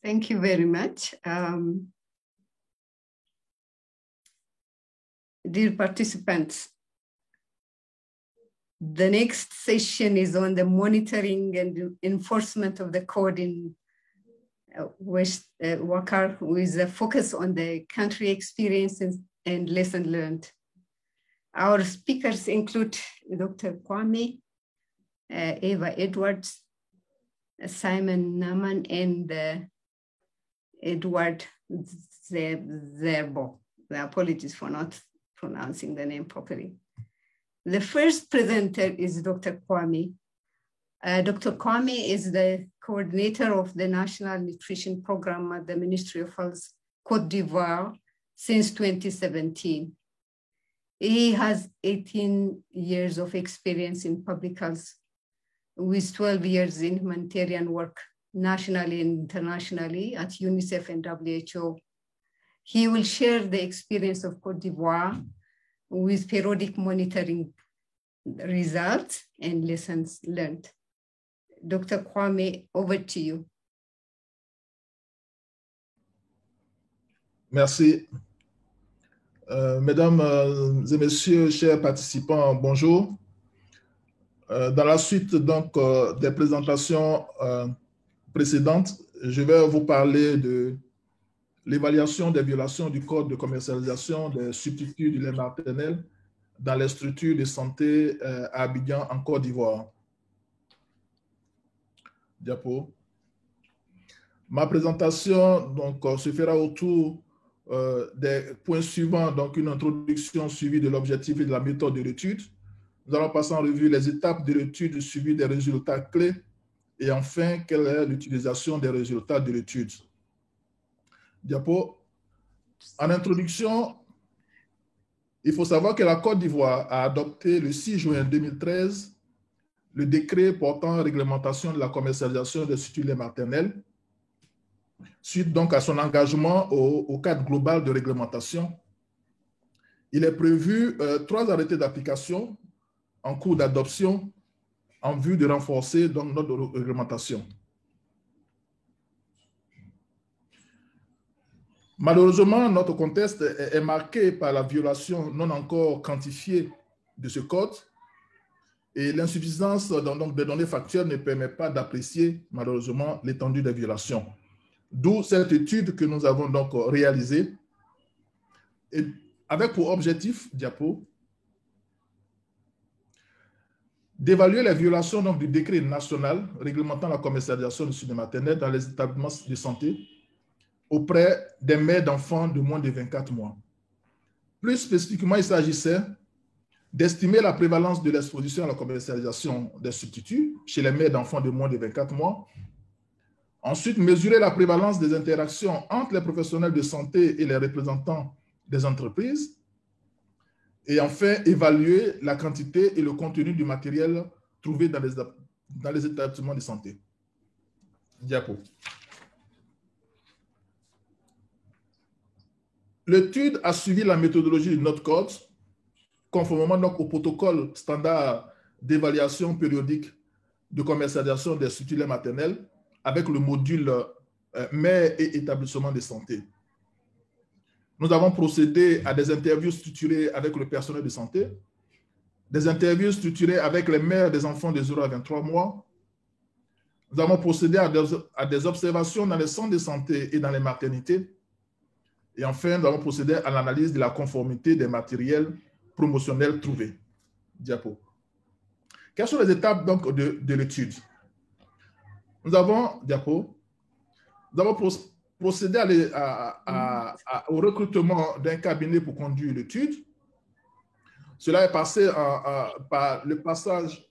Thank you very much. Dear participants, the next session is on the monitoring and enforcement of the code in West Wakar, with a focus on the country experiences and lessons learned. Our speakers include Dr. Kwame, Eva Edwards, Simon Naman, and Edward Zerbo. Apologies for not pronouncing the name properly. The first presenter is Dr. Kwame. Dr. Kwame is the coordinator of the National Nutrition Program at the Ministry of Health, Côte d'Ivoire, since 2017. He has 18 years of experience in public health, with 12 years in humanitarian work, nationally and internationally at UNICEF and WHO. He will share the experience of Côte d'Ivoire with periodic monitoring results and lessons learned. Dr. Kwame, over to you. Merci. Mesdames et messieurs, chers participants, bonjour. Dans la suite donc, des présentations précédentes, je vais vous parler de l'évaluation des violations du code de commercialisation des substituts du lait maternel dans les structures de santé à Abidjan, en Côte d'Ivoire. Diapo. Ma présentation donc, se fera autour des points suivants, donc une introduction suivie de l'objectif et de la méthode de l'étude. Nous allons passer en revue les étapes de l'étude suivies des résultats clés et enfin, quelle est l'utilisation des résultats de l'étude. Diapo. En introduction, il faut savoir que la Côte d'Ivoire a adopté le 6 juin 2013 le décret portant réglementation de la commercialisation des substituts lait maternel, suite donc à son engagement au cadre global de réglementation. Il est prévu 3 arrêtés d'application en cours d'adoption en vue de renforcer donc notre réglementation. Malheureusement, notre contexte est marqué par la violation non encore quantifiée de ce code et l'insuffisance des données factuelles ne permet pas d'apprécier malheureusement l'étendue des violations. D'où cette étude que nous avons donc réalisée et avec pour objectif, diapo, d'évaluer les violations donc, du décret national réglementant la commercialisation du lait maternel dans les établissements de santé auprès des mères d'enfants de moins de 24 mois. Plus spécifiquement, il s'agissait d'estimer la prévalence de l'exposition à la commercialisation des substituts chez les mères d'enfants de moins de 24 mois. Ensuite, mesurer la prévalence des interactions entre les professionnels de santé et les représentants des entreprises. Et enfin, évaluer la quantité et le contenu du matériel trouvé dans les établissements de santé. Diapo. L'étude a suivi la méthodologie de notre code, conformément donc au protocole standard d'évaluation périodique de commercialisation des substituts lait maternels avec le module mère et établissement de santé. Nous avons procédé à des interviews structurées avec le personnel de santé, des interviews structurées avec les mères des enfants de 0 à 23 mois. Nous avons procédé à des observations dans les centres de santé et dans les maternités. Et enfin, nous avons procédé à l'analyse de la conformité des matériels promotionnels trouvés. Diapo. Quelles sont les étapes donc, de l'étude? Nous avons, diapo, nous avons procédé au recrutement d'un cabinet pour conduire l'étude. Cela est passé par le passage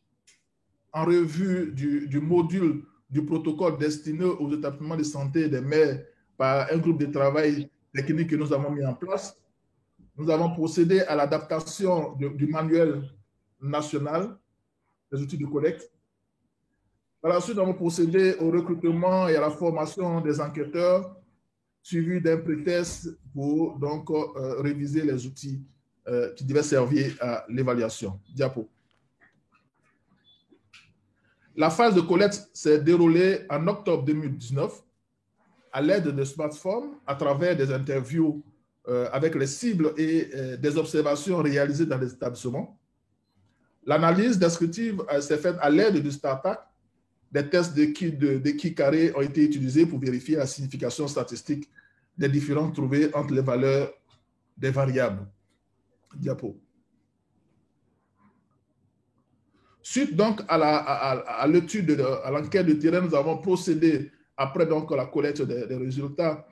en revue du module du protocole destiné aux établissements de santé des mères par un groupe de travail technique que nous avons mis en place. Nous avons procédé à l'adaptation du manuel national des outils de collecte. Par la suite, nous avons procédé au recrutement et à la formation des enquêteurs, suivi d'un pré-test pour donc réviser les outils qui devaient servir à l'évaluation. Diapo. La phase de collecte s'est déroulée en octobre 2019 à l'aide de smartphones à travers des interviews avec les cibles et des observations réalisées dans les établissements. L'analyse descriptive s'est faite à l'aide du StarTAC. Des tests de Key carré ont été utilisés pour vérifier la signification statistique des différences trouvées entre les valeurs des variables. Diapo. Suite donc à l'étude, à l'enquête de terrain, nous avons procédé, après donc la collecte des résultats,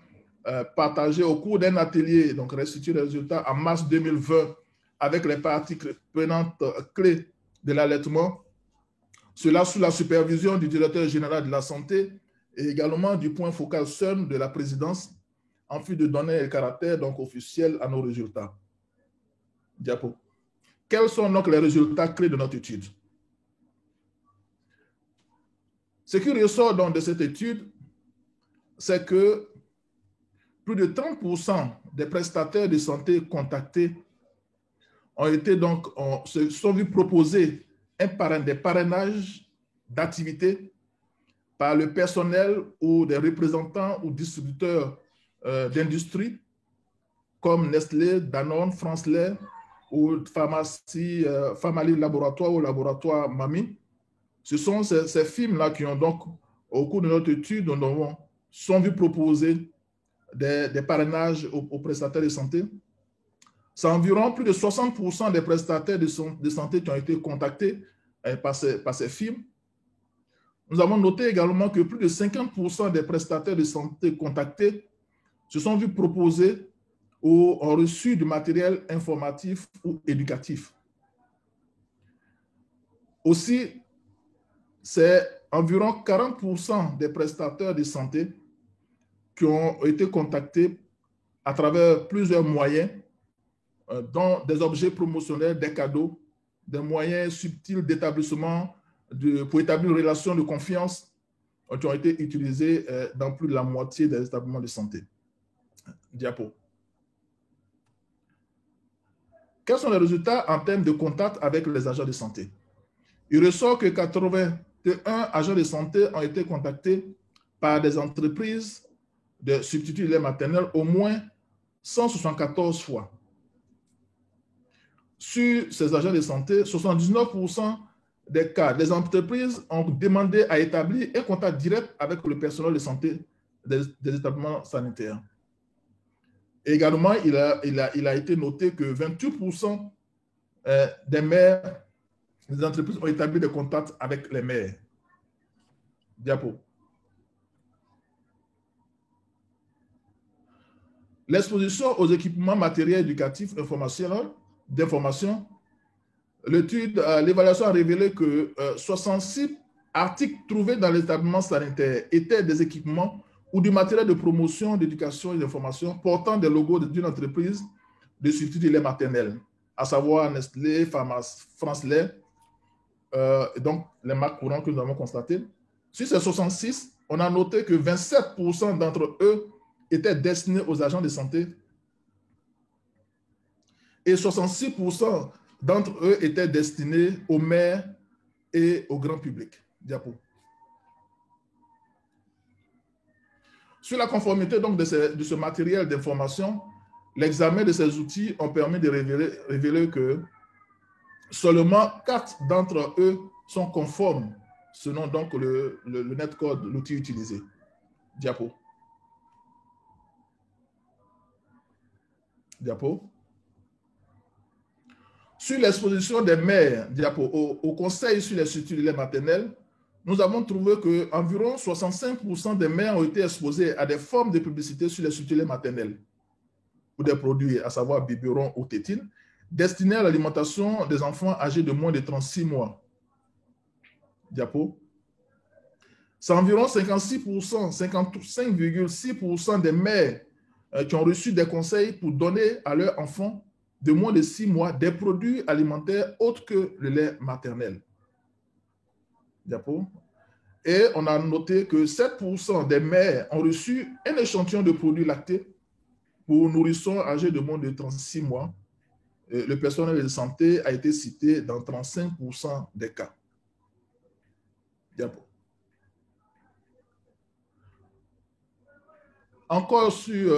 partagé au cours d'un atelier, donc restitué les résultats en mars 2020 avec les parties prenantes clés de l'allaitement. Cela sous la supervision du directeur général de la santé et également du point focal CERN de la présidence, en vue de donner le caractère donc officiel à nos résultats. Diapo. Quels sont donc les résultats clés de notre étude? Ce qui ressort donc de cette étude, c'est que plus de 30% des prestataires de santé contactés se sont vus proposer des parrainages d'activités par le personnel ou des représentants ou distributeurs d'industrie comme Nestlé, Danone, France Lait ou pharmacie, Family Laboratoire ou Laboratoire Mami. Ce sont ces firmes-là qui ont donc, au cours de notre étude, sont vus proposer des parrainages aux prestataires de santé. C'est environ plus de 60% des prestataires de santé qui ont été contactés par ces firmes. Nous avons noté également que plus de 50% des prestataires de santé contactés se sont vus proposer ou ont reçu du matériel informatif ou éducatif. Aussi, c'est environ 40% des prestataires de santé qui ont été contactés à travers plusieurs moyens, dont des objets promotionnels, des cadeaux, des moyens subtils d'établissement pour établir une relation de confiance qui ont été utilisés dans plus de la moitié des établissements de santé. Diapo. Quels sont les résultats en termes de contact avec les agents de santé? Il ressort que 81 agents de santé ont été contactés par des entreprises de substituts de lait maternel au moins 174 fois. Sur ces agents de santé, 79% des cas, les entreprises ont demandé à établir un contact direct avec le personnel de santé des établissements sanitaires. Et également, il a été noté que 28% des mères des entreprises ont établi des contacts avec les mères. Diapo. L'exposition aux équipements matériels éducatifs d'information, l'évaluation a révélé que 66 articles trouvés dans l'établissement sanitaire étaient des équipements ou du matériel de promotion, d'éducation et d'information portant des logos d'une entreprise de substituts de lait maternel, à savoir Nestlé, France Lait, donc les marques courantes que nous avons constatées. Sur ces 66, on a noté que 27% d'entre eux étaient destinés aux agents de santé et 66% d'entre eux étaient destinés aux mères et au grand public. Diapo. Sur la conformité donc de ce matériel d'information, l'examen de ces outils ont permis de révéler que seulement 4 d'entre eux sont conformes, selon donc le netcode, l'outil utilisé. Diapo. Diapo. Sur l'exposition des mères, diapo, au conseil sur les substituts de lait maternel, nous avons trouvé qu'environ 65% des mères ont été exposées à des formes de publicité sur les substituts de lait maternel ou des produits, à savoir biberon ou tétine, destinés à l'alimentation des enfants âgés de moins de 36 mois. Diapo. C'est environ 56%, 55,6% des mères qui ont reçu des conseils pour donner à leurs enfants de moins de 6 mois des produits alimentaires autres que le lait maternel. Diapo. Et on a noté que 7% des mères ont reçu un échantillon de produits lactés pour nourrissons âgés de moins de 36 mois. Le personnel de santé a été cité dans 35% des cas. Diapo. Encore sur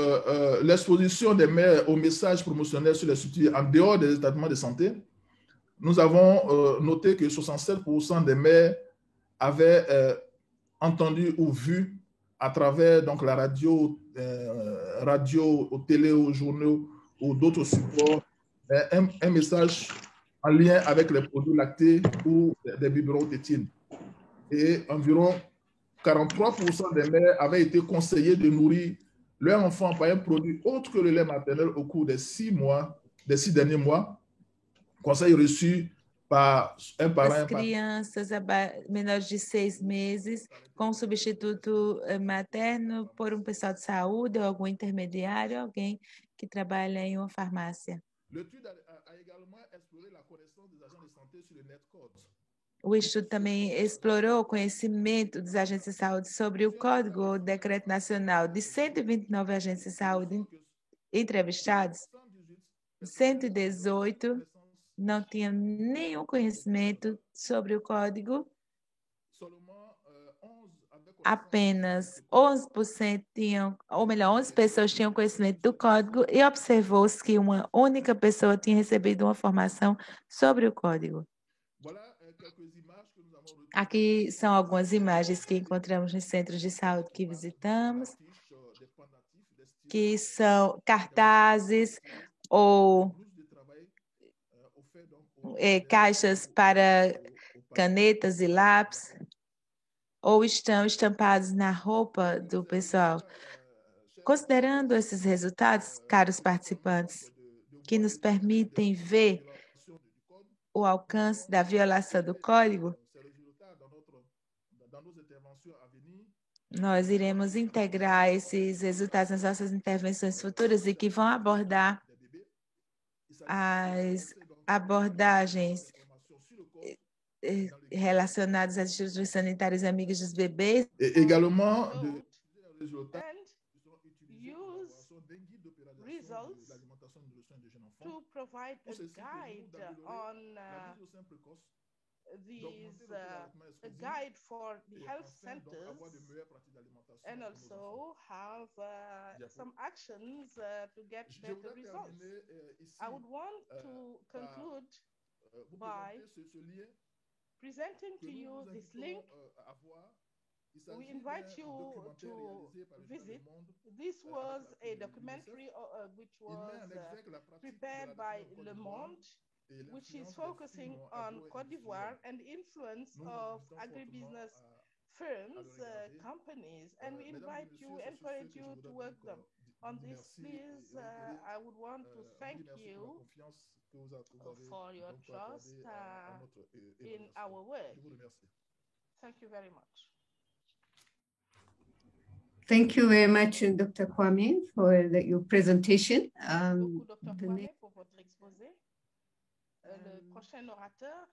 l'exposition des mères aux messages promotionnels sur les substituts en dehors des établissements de santé, nous avons noté que 67% des mères avaient entendu ou vu à travers donc, la radio, télé, aux journaux ou d'autres supports, un message en lien avec les produits lactés ou des biberons tétines. Et environ 43% des mères avaient été conseillées de nourrir leur enfant par un produit autre que le lait maternel au cours des 6 derniers mois, conseil reçu par un parent. As crianças menores de 6 meses com substituto materno por pessoal de saúde ou algum intermediário, alguém que trabalha em uma farmácia. L'étude a également exploré la connaissance des agents de santé sur le NetCode. O estudo também explorou o conhecimento dos agentes de saúde sobre o Código ou Decreto Nacional. De 129 agentes de saúde entrevistados, 118 não tinham nenhum conhecimento sobre o código. Apenas 11% tinham, ou melhor, 11 pessoas tinham conhecimento do código e observou-se que uma única pessoa tinha recebido uma formação sobre o código. Aqui são algumas imagens que encontramos nos centros de saúde que visitamos, que são cartazes ou caixas para canetas e lápis, ou estão estampados na roupa do pessoal. Considerando esses resultados, caros participantes, que nos permitem ver o alcance da violação do código, nós iremos integrar esses resultados nas nossas intervenções futuras e que vão abordar as abordagens relacionadas às instituições sanitárias amigas dos bebês. Également, to provide a guide on a guide for the health centers and also have some actions to get better results. I would want to conclude by presenting to you this link. We invite you to visit. This was a documentary which was prepared by Le Monde, which is focusing on Côte d'Ivoire and the influence of agribusiness firms, companies, and we invite you, encourage you to work on this. Please, I would want to thank you for your trust in our work. Thank you very much. Thank you very much, Dr. Kwame, for your presentation. Beaucoup, Dr. Kwame, pour votre exposé. Le prochain orateur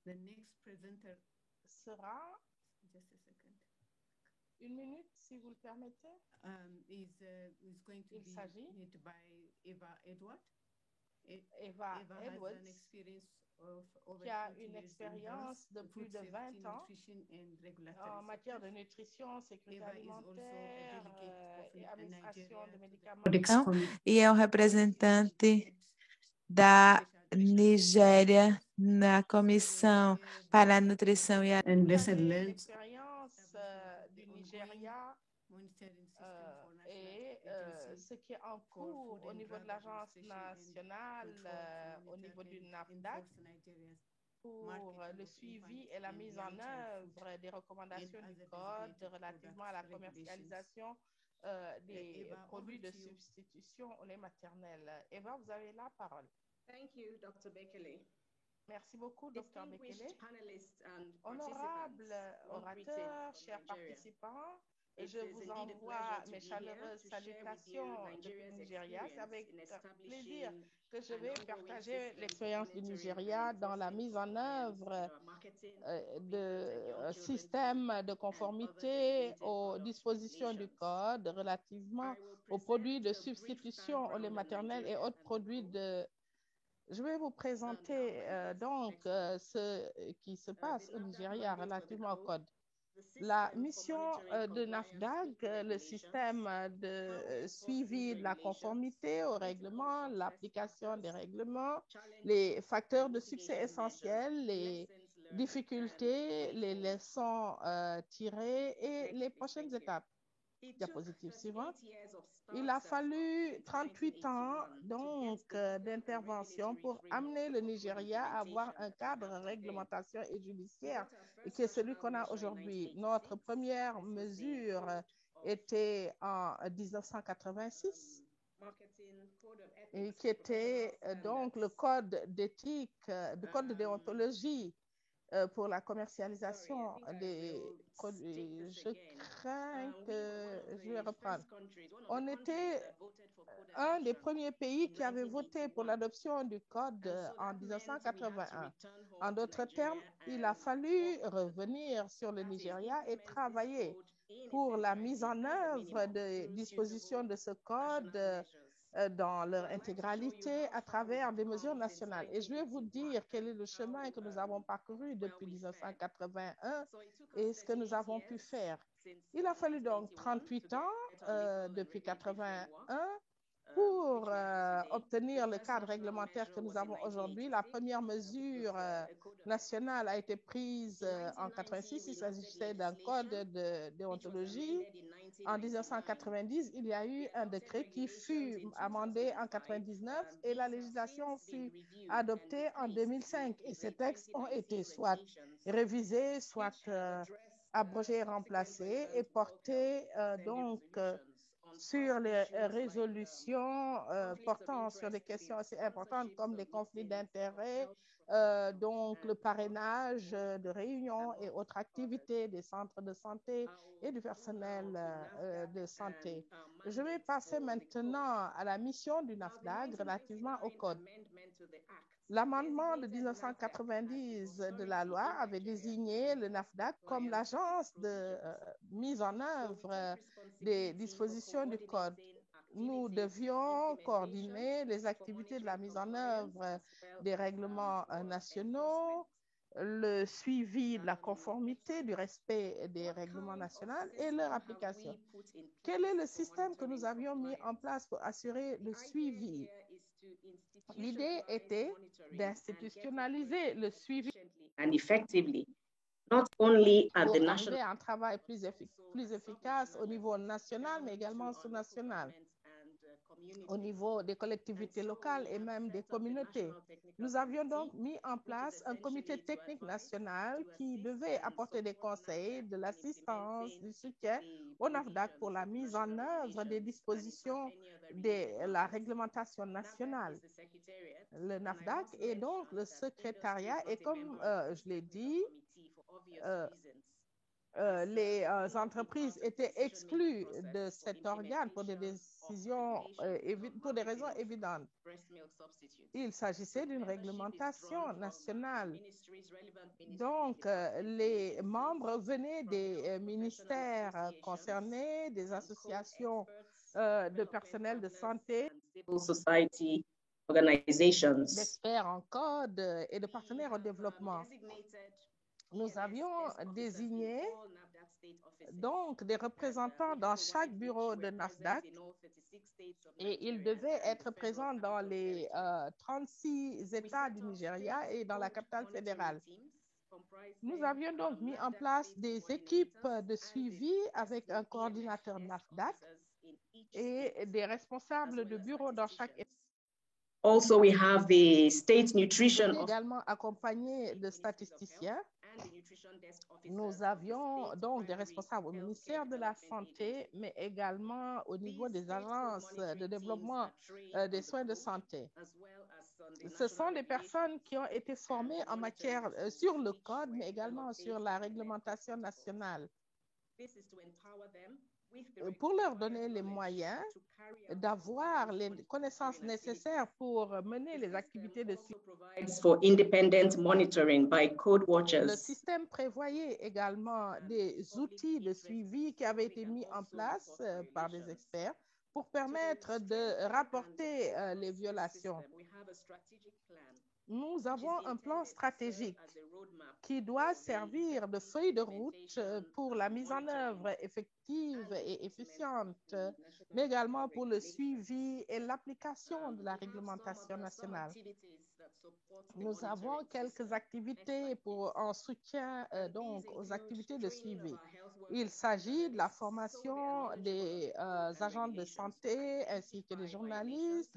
the next presenter sera, just a second, une minute, si vous le permettez. Is going to be made by Eva Edward. Eva Edwards, qui a une expérience de plus de 20 ans en matière de nutrition, sécurité alimentaire et administration de médicaments. E é um representante da Nigéria na Comissão para a Nutrição e a L'expérience du Nigeria et ce qui est en cours au niveau de l'Agence nationale, au niveau du NAFDAC, pour le suivi et la mise en œuvre des recommandations du Code relativement à la commercialisation des produits de substitution au lait maternel. Eva, vous avez la parole. Thank you, Dr. Bekele. Merci beaucoup, Dr. Bekele. Honorables orateurs, chers participants, je vous envoie mes chaleureuses salutations depuis le Nigeria. C'est avec plaisir que je vais partager l'expérience du Nigeria dans la mise en œuvre de systèmes de conformité aux dispositions du Code relativement aux produits de substitution au lait maternel et autres produits de... Je vais vous présenter donc ce qui se passe au Nigeria relativement au Code. La mission de NAFDAC, le système de suivi de la conformité au règlement, l'application des règlements, les facteurs de succès essentiels, les difficultés, les leçons tirées et les prochaines étapes. Diapositive suivante. Il a fallu 38 ans donc d'intervention pour amener le Nigeria à avoir un cadre de réglementation et judiciaire qui est celui qu'on a aujourd'hui. Notre première mesure était en 1986 et qui était donc le code d'éthique, le code de déontologie pour la commercialisation des produits. Je crains que je vais reprendre. On était un des premiers pays qui avait voté pour l'adoption du code en 1981. En d'autres termes, il a fallu revenir sur le Nigeria et travailler pour la mise en œuvre des dispositions de ce code dans leur intégralité à travers des mesures nationales. Et je vais vous dire quel est le chemin que nous avons parcouru depuis 1981 et ce que nous avons pu faire. Il a fallu donc 38 ans depuis 81 pour obtenir le cadre réglementaire que nous avons aujourd'hui. La première mesure nationale a été prise en 86. Il s'agissait d'un code de déontologie. En 1990, il y a eu un décret qui fut amendé en 99 et la législation fut adoptée en 2005. Et ces textes ont été soit révisés, soit abrogés et remplacés et portés sur les résolutions portant sur des questions assez importantes comme les conflits d'intérêts, donc le parrainage de réunions et autres activités des centres de santé et du personnel de santé. Je vais passer maintenant à la mission du NAFDAC relativement au code. L'amendement de 1990 de la loi avait désigné le NAFDAC comme l'agence de mise en œuvre des dispositions du code. Nous devions coordonner les activités de la mise en œuvre des règlements nationaux, le suivi de la conformité, du respect des règlements nationaux et leur application. Quel est le système que nous avions mis en place pour assurer le suivi? L'idée était d'institutionnaliser le suivi and effectively, not only at pour the national arriver à un travail plus efficace au niveau national, mais également sous-national, au niveau des collectivités locales et même des communautés. Nous avions donc mis en place un comité technique national qui devait apporter des conseils, de l'assistance, du soutien au NAFDAC pour la mise en œuvre des dispositions de la réglementation nationale. Le NAFDAC est donc le secrétariat et comme je l'ai dit, les entreprises étaient exclues de cet organe pour des décisions, pour des raisons évidentes. Il s'agissait d'une réglementation nationale. Donc, les membres venaient des ministères concernés, des associations de personnel de santé, society organizations. d'experts en code et de partenaires au développement. Nous avions désigné donc des représentants dans chaque bureau de NAFDAC et ils devaient être présents dans les 36 États du Nigeria et dans la capitale fédérale. Nous avions donc mis en place des équipes de suivi avec un coordinateur NAFDAC et des responsables de bureau dans chaque État. Also, we have the state nutrition également accompagné de statisticiens. Nous avions donc des responsables au ministère de la Santé, mais également au niveau des agences de développement des soins de santé. Ce sont des personnes qui ont été formées en matière sur le code, mais également sur la réglementation nationale. Pour leur donner les moyens d'avoir les connaissances nécessaires pour mener les activités de suivi. for independent monitoring by code watchers. Le système prévoyait également des outils de suivi qui avaient été mis en place par des experts pour permettre de rapporter les violations. Nous avons un plan stratégique qui doit servir de feuille de route pour la mise en œuvre effective et efficiente, mais également pour le suivi et l'application de la réglementation nationale. Nous avons quelques activités en soutien donc aux activités de suivi. Il s'agit de la formation des agents de santé ainsi que des journalistes,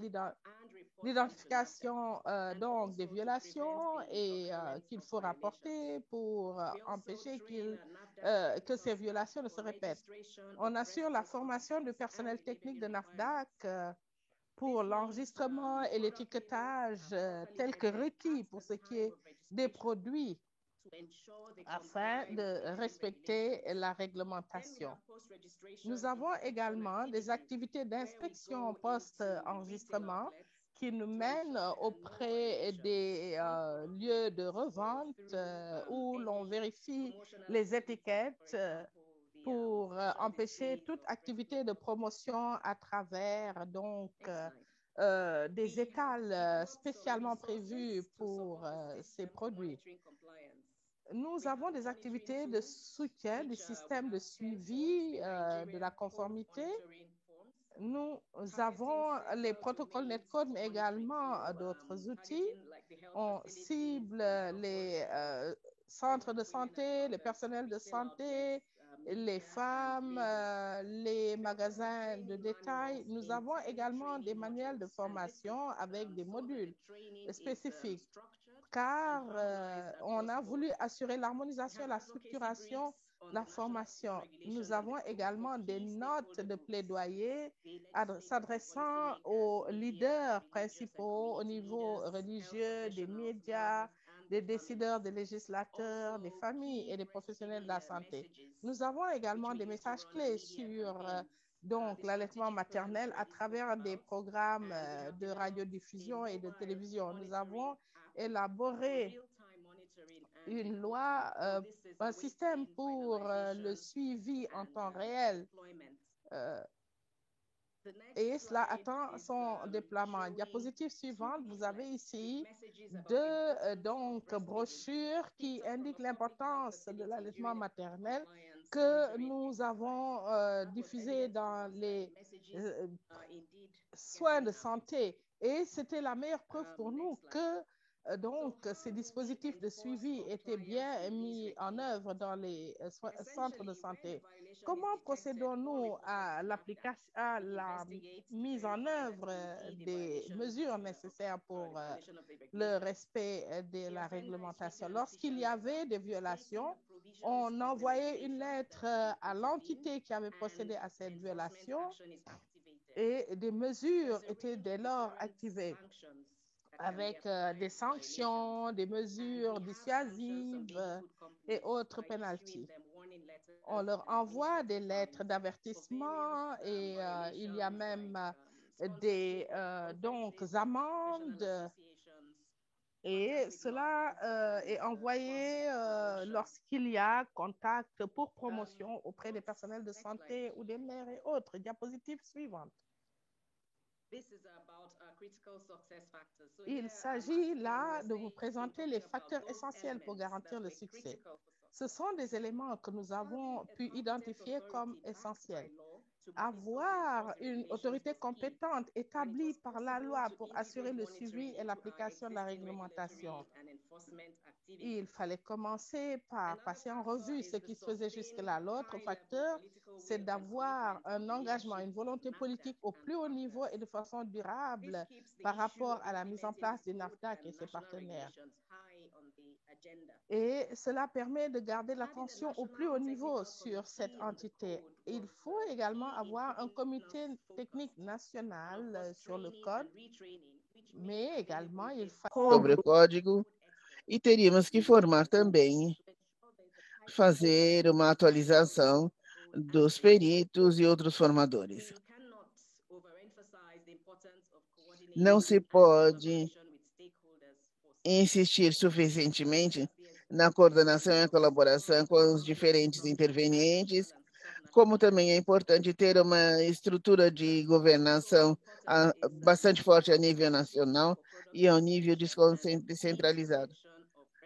l'identification donc des violations et qu'il faut rapporter pour empêcher que ces violations ne se répètent. On assure la formation du personnel technique de NAFDAC pour l'enregistrement et l'étiquetage tel que requis pour ce qui est des produits afin de respecter la réglementation. Nous avons également des activités d'inspection post-enregistrement qui nous mènent auprès des lieux de revente où l'on vérifie les étiquettes pour empêcher toute activité de promotion à travers donc des étals spécialement prévus pour ces produits. Nous avons des activités de soutien du système de suivi de la conformité. Nous avons les protocoles Netcode, mais également d'autres outils. On cible les centres de santé, les personnels de santé, les femmes, les magasins de détail. Nous avons également des manuels de formation avec des modules spécifiques, car on a voulu assurer l'harmonisation et la structuration de la formation. Nous avons également des notes de plaidoyer s'adressant aux leaders principaux au niveau religieux, des médias, des décideurs, des législateurs, des familles et des professionnels de la santé. Nous avons également des messages clés sur donc l'allaitement maternel à travers des programmes de radiodiffusion et de télévision. Nous avons élaboré une loi, un système pour le suivi en temps réel et cela attend son déploiement. Diapositive suivante, vous avez ici deux brochures qui indiquent l'importance de l'allaitement maternel que nous avons diffusées dans les soins de santé. Et c'était la meilleure preuve pour nous que donc ces dispositifs de suivi étaient bien mis en œuvre dans les centres de santé. Comment procédons-nous à l'application, à la mise en œuvre des mesures nécessaires pour le respect de la réglementation? Lorsqu'il y avait des violations, on envoyait une lettre à l'entité qui avait procédé à cette violation et des mesures étaient dès lors activées avec des sanctions, des mesures dissuasives et autres pénalties. On leur envoie des lettres d'avertissement et il y a même des amendes. Et cela est envoyé lorsqu'il y a contact pour promotion auprès des personnels de santé ou des maires et autres. Diapositive suivante. Il s'agit là de vous présenter les facteurs essentiels pour garantir le succès. Ce sont des éléments que nous avons pu identifier comme essentiels. Avoir une autorité compétente établie par la loi pour assurer le suivi et l'application de la réglementation. Il fallait commencer par passer en revue ce qui se faisait jusque-là. L'autre facteur, c'est d'avoir un engagement, une volonté politique au plus haut niveau et de façon durable par rapport à la mise en place du NAFDAC et ses partenaires. Et cela permet de garder l'attention au plus haut niveau sur cette entité. Il faut également avoir un comité technique national sur le code, mais également il faut... Sobre o código, e teríamos que formar também, fazer uma atualização dos peritos e outros formadores. Não se pode insistir suficientemente na coordenação e colaboração com os diferentes intervenientes, como também é importante ter uma estrutura de governação bastante forte a nível nacional e ao nível descentralizado.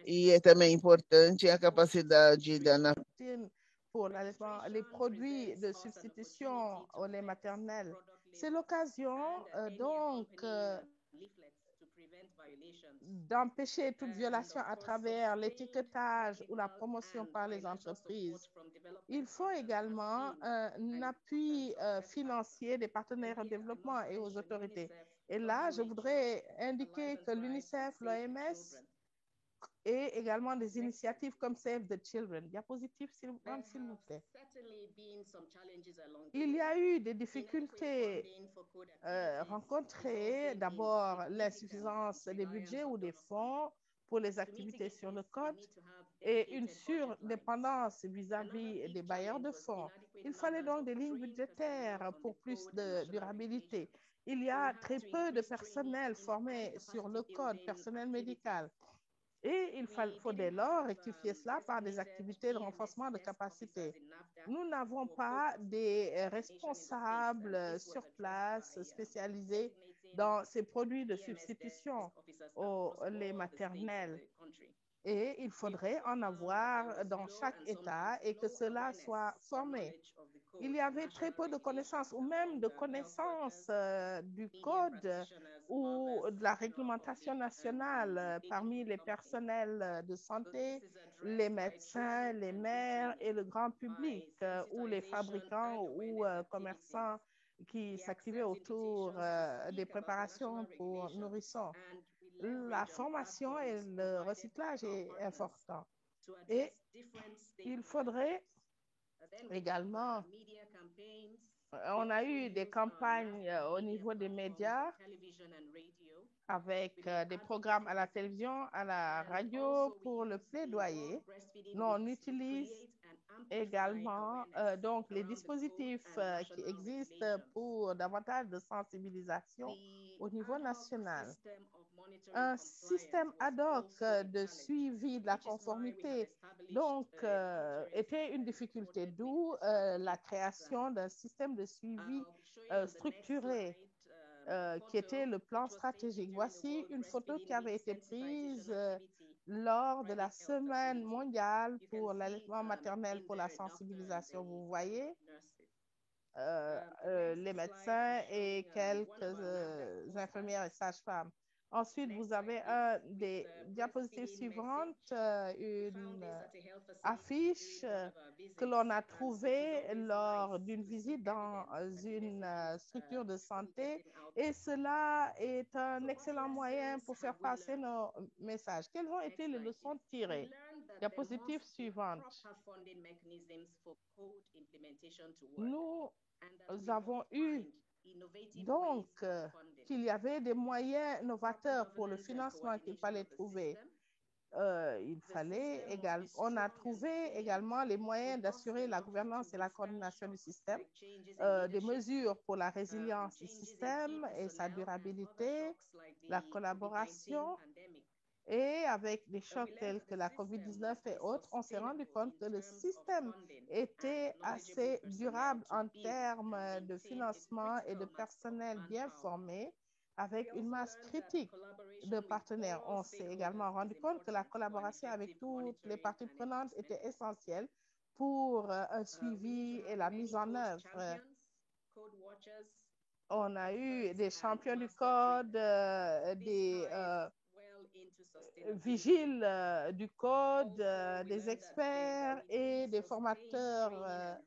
E é também importante a capacidade da pour les produits de substitution au lait maternel. C'est l'occasion d'empêcher toute violation à travers l'étiquetage ou la promotion par les entreprises. Il faut également un appui financier des partenaires en développement et aux autorités. Et là, je voudrais indiquer que l'UNICEF, l'OMS et également des initiatives comme Save the Children. Diapositive, s'il vous plaît. Il y a eu des difficultés rencontrées. D'abord, l'insuffisance des budgets ou des fonds pour les activités sur le code et une surdépendance vis-à-vis des bailleurs de fonds. Il fallait donc des lignes budgétaires pour plus de durabilité. Il y a très peu de personnel formé sur le code, personnel médical. Et il faut dès lors rectifier cela par des activités de renforcement de capacité. Nous n'avons pas des responsables sur place spécialisés dans ces produits de substitution au lait maternel. Et il faudrait en avoir dans chaque État et que cela soit formé. Il y avait très peu de connaissances ou même de connaissances du code ou de la réglementation nationale parmi les personnels de santé, les médecins, les maires et le grand public ou les fabricants ou commerçants qui s'activaient autour des préparations pour nourrissons. La formation et le recyclage est important. Et il faudrait également, on a eu des campagnes au niveau des médias avec des programmes à la télévision, à la radio pour le plaidoyer. Nous, on utilise également donc les dispositifs qui existent pour davantage de sensibilisation au niveau national. Un système ad hoc de suivi de la conformité donc était une difficulté, d'où la création d'un système de suivi structuré qui était le plan stratégique. Voici une photo qui avait été prise lors de la semaine mondiale pour l'allaitement maternel pour la sensibilisation. Vous voyez les médecins et quelques infirmières et sages-femmes. Ensuite, vous avez des diapositives suivantes, une affiche que l'on a trouvée lors d'une visite dans une structure de santé et cela est un excellent moyen pour faire passer nos messages. Quelles ont été les leçons tirées? Diapositive suivante. Nous avons eu donc qu'il y avait des moyens novateurs pour le financement qu'il fallait trouver. On a trouvé également les moyens d'assurer la gouvernance et la coordination du système, des mesures pour la résilience du système et sa durabilité, la collaboration. Et avec des chocs tels que la COVID-19 et autres, on s'est rendu compte que le système était assez durable en termes de financement et de personnel bien formé, avec une masse critique de partenaires. On s'est également rendu compte que la collaboration avec toutes les parties prenantes était essentielle pour un suivi et la mise en œuvre. On a eu des champions du code, des vigiles du code, des experts et des formateurs.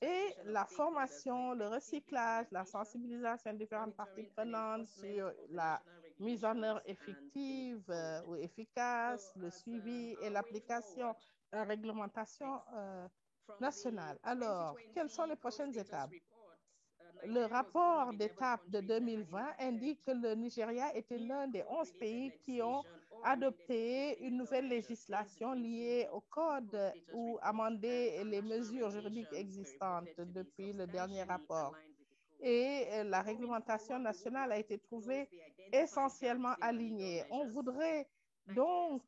Et la formation, le recyclage, la sensibilisation des différentes parties prenantes sur la mise en œuvre effective ou efficace, le suivi et l'application de la réglementation nationale. Alors, quelles sont les prochaines étapes? Le rapport d'étape de 2020 indique que le Nigeria était l'un des 11 pays qui ont adopté une nouvelle législation liée au code ou amendé les mesures juridiques existantes depuis le dernier rapport. Et la réglementation nationale a été trouvée essentiellement alignée. On voudrait donc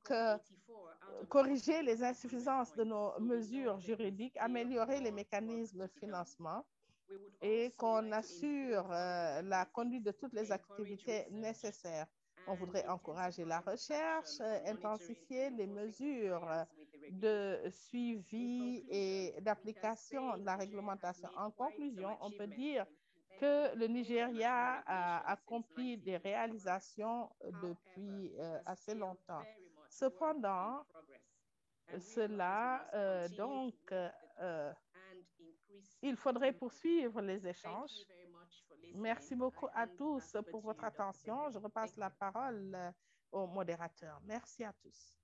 corriger les insuffisances de nos mesures juridiques, améliorer les mécanismes de financement et qu'on assure la conduite de toutes les activités nécessaires. On voudrait encourager la recherche, intensifier les mesures de suivi et d'application de la réglementation. En conclusion, on peut dire que le Nigeria a accompli des réalisations depuis assez longtemps. Cependant, cela, il faudrait poursuivre les échanges Merci beaucoup à tous pour votre attention. Je repasse la parole au modérateur. Merci à tous.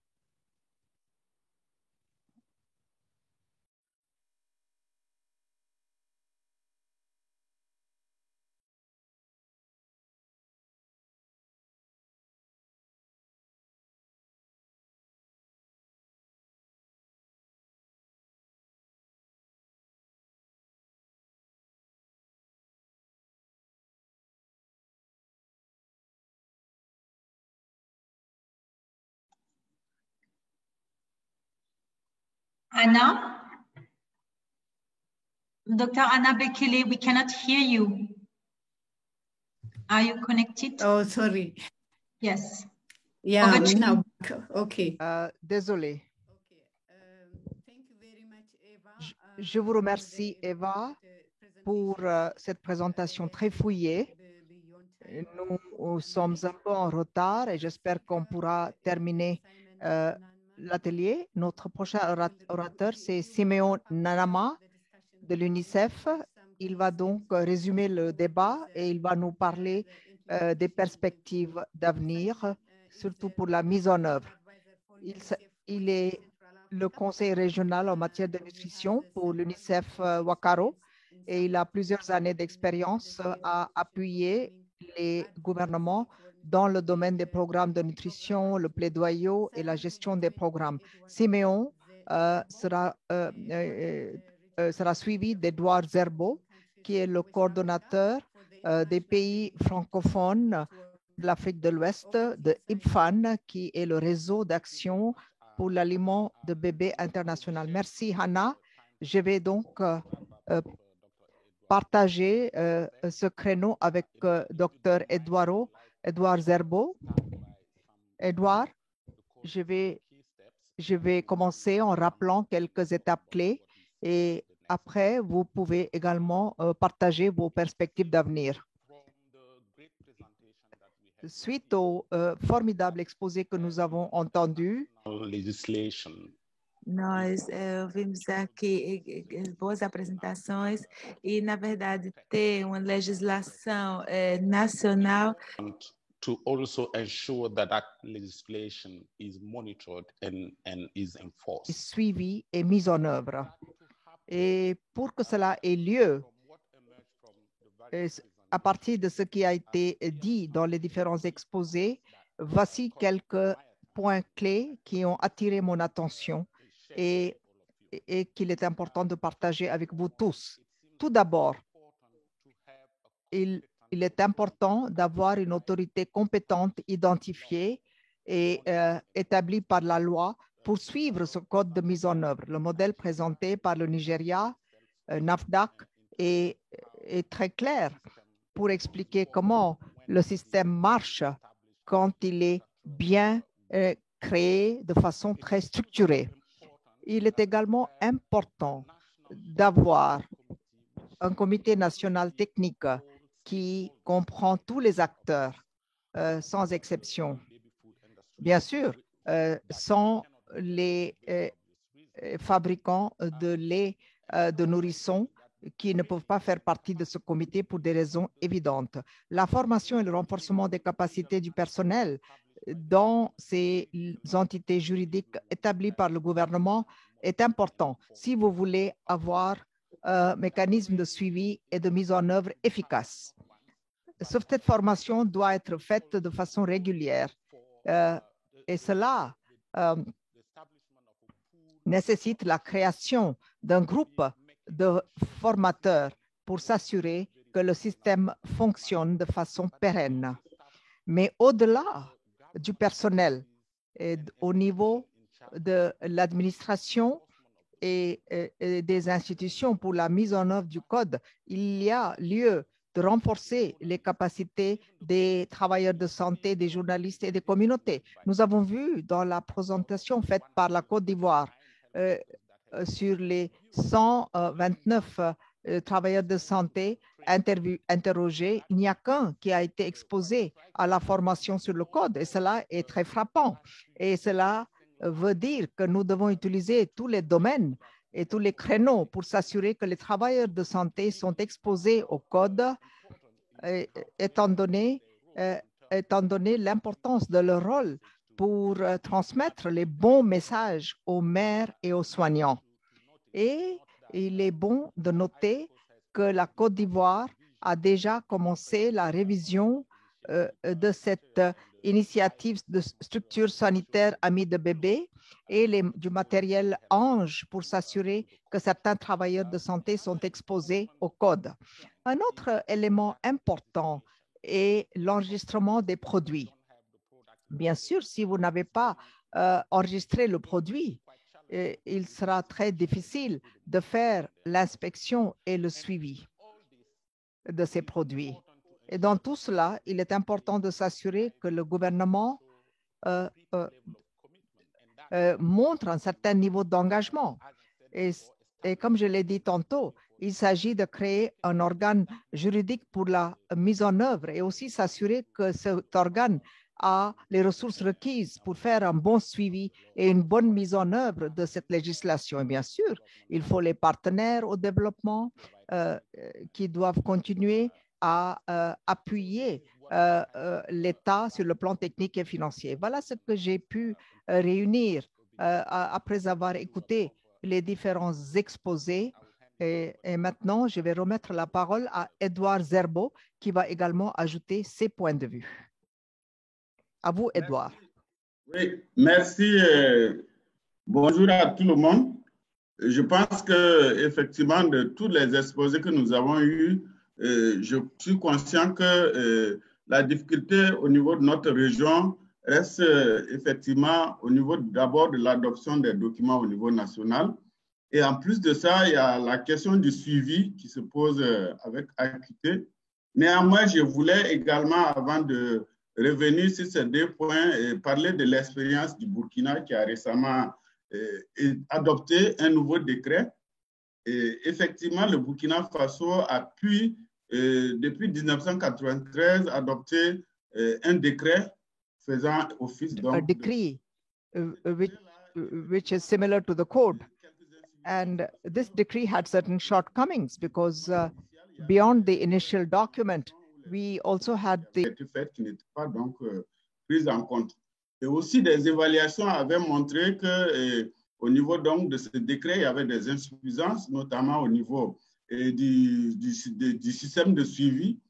Anna? Dr. Anna Bekele, we cannot hear you. Are you connected? Oh, sorry. Yes. Yeah, Over to now, you. okay. Désolé. Je vous remercie, Eva, pour cette présentation très fouillée. Nous sommes un peu en retard et j'espère qu'on pourra terminer l'atelier. Notre prochain orateur, c'est Simeon Nanama de l'UNICEF. Il va donc résumer le débat et il va nous parler des perspectives d'avenir, surtout pour la mise en œuvre. Il est le conseil régional en matière de nutrition pour l'UNICEF Wakaro et il a plusieurs années d'expérience à appuyer les gouvernements dans le domaine des programmes de nutrition, le plaidoyer et la gestion des programmes. Siméon sera suivi d'Edouard Zerbo, qui est le coordonnateur des pays francophones de l'Afrique de l'Ouest, de IPFAN, qui est le réseau d'action pour l'aliment de bébés international. Merci, Hannah. Je vais donc partager ce créneau avec Dr. Edouard Zerbo. Edouard, je vais commencer en rappelant quelques étapes clés et après, vous pouvez également partager vos perspectives d'avenir. Suite au formidable exposé que nous avons entendu, Nós ouvimos aqui boas apresentações e, na verdade, ter uma legislação nacional to also ensure that that legislation is monitored and is enforced. Suivi et mise en œuvre. Et pour que cela ait lieu, à partir de ce qui a été dit dans les différents exposés, voici quelques points clés qui ont attiré mon attention et qu'il est important de partager avec vous tous. Tout d'abord, il est important d'avoir une autorité compétente identifiée et établie par la loi pour suivre ce code de mise en œuvre. Le modèle présenté par le Nigeria, NAFDAC, est très clair pour expliquer comment le système marche quand il est bien créé de façon très structurée. Il est également important d'avoir un comité national technique qui comprend tous les acteurs, sans exception. Bien sûr, sans les fabricants de lait de nourrissons qui ne peuvent pas faire partie de ce comité pour des raisons évidentes. La formation et le renforcement des capacités du personnel dans ces entités juridiques établies par le gouvernement est important si vous voulez avoir un mécanisme de suivi et de mise en œuvre efficace. Cette formation doit être faite de façon régulière et cela nécessite la création d'un groupe de formateurs pour s'assurer que le système fonctionne de façon pérenne. Mais au-delà du personnel, et au niveau de l'administration et des institutions pour la mise en œuvre du code, il y a lieu de renforcer les capacités des travailleurs de santé, des journalistes et des communautés. Nous avons vu dans la présentation faite par la Côte d'Ivoire sur les 129 travailleurs de santé interrogés, il n'y a qu'un qui a été exposé à la formation sur le code et cela est très frappant. Et cela veut dire que nous devons utiliser tous les domaines et tous les créneaux pour s'assurer que les travailleurs de santé sont exposés au code étant donné l'importance de leur rôle pour transmettre les bons messages aux mères et aux soignants. Et il est bon de noter que la Côte d'Ivoire a déjà commencé la révision de cette initiative de structure sanitaire amie de bébés et du matériel Ange pour s'assurer que certains travailleurs de santé sont exposés au code. Un autre élément important est l'enregistrement des produits. Bien sûr, si vous n'avez pas enregistré le produit, il sera très difficile de faire l'inspection et le suivi de ces produits. Et dans tout cela, il est important de s'assurer que le gouvernement montre un certain niveau d'engagement. Et comme je l'ai dit tantôt, il s'agit de créer un organe juridique pour la mise en œuvre et aussi s'assurer que cet organe a les ressources requises pour faire un bon suivi et une bonne mise en œuvre de cette législation. Et bien sûr, il faut les partenaires au développement qui doivent continuer à appuyer l'État sur le plan technique et financier. Voilà ce que j'ai pu réunir après avoir écouté les différents exposés. Et maintenant, je vais remettre la parole à Edouard Zerbo, qui va également ajouter ses points de vue. À vous, Edouard. Oui, merci. Bonjour à tout le monde. Je pense que effectivement, de tous les exposés que nous avons eus, je suis conscient que la difficulté au niveau de notre région reste effectivement au niveau d'abord de l'adoption des documents au niveau national. Et en plus de ça, il y a la question du suivi qui se pose avec acuité. Néanmoins, je voulais également, avant de revenir sur ces deux points, parler de l'expérience du Burkina qui a récemment adopté un nouveau décret. Et effectivement, le Burkina Faso a pu, depuis 1993, adopter un décret faisant office donc... A decree which is similar to the code. And this decree had certain shortcomings because beyond the initial document, we also had the... qui n'était pas donc prise en compte. Et aussi, des évaluations avaient montré que au niveau donc de ce décret, il y avait des insuffisances, notamment au niveau du système de suivi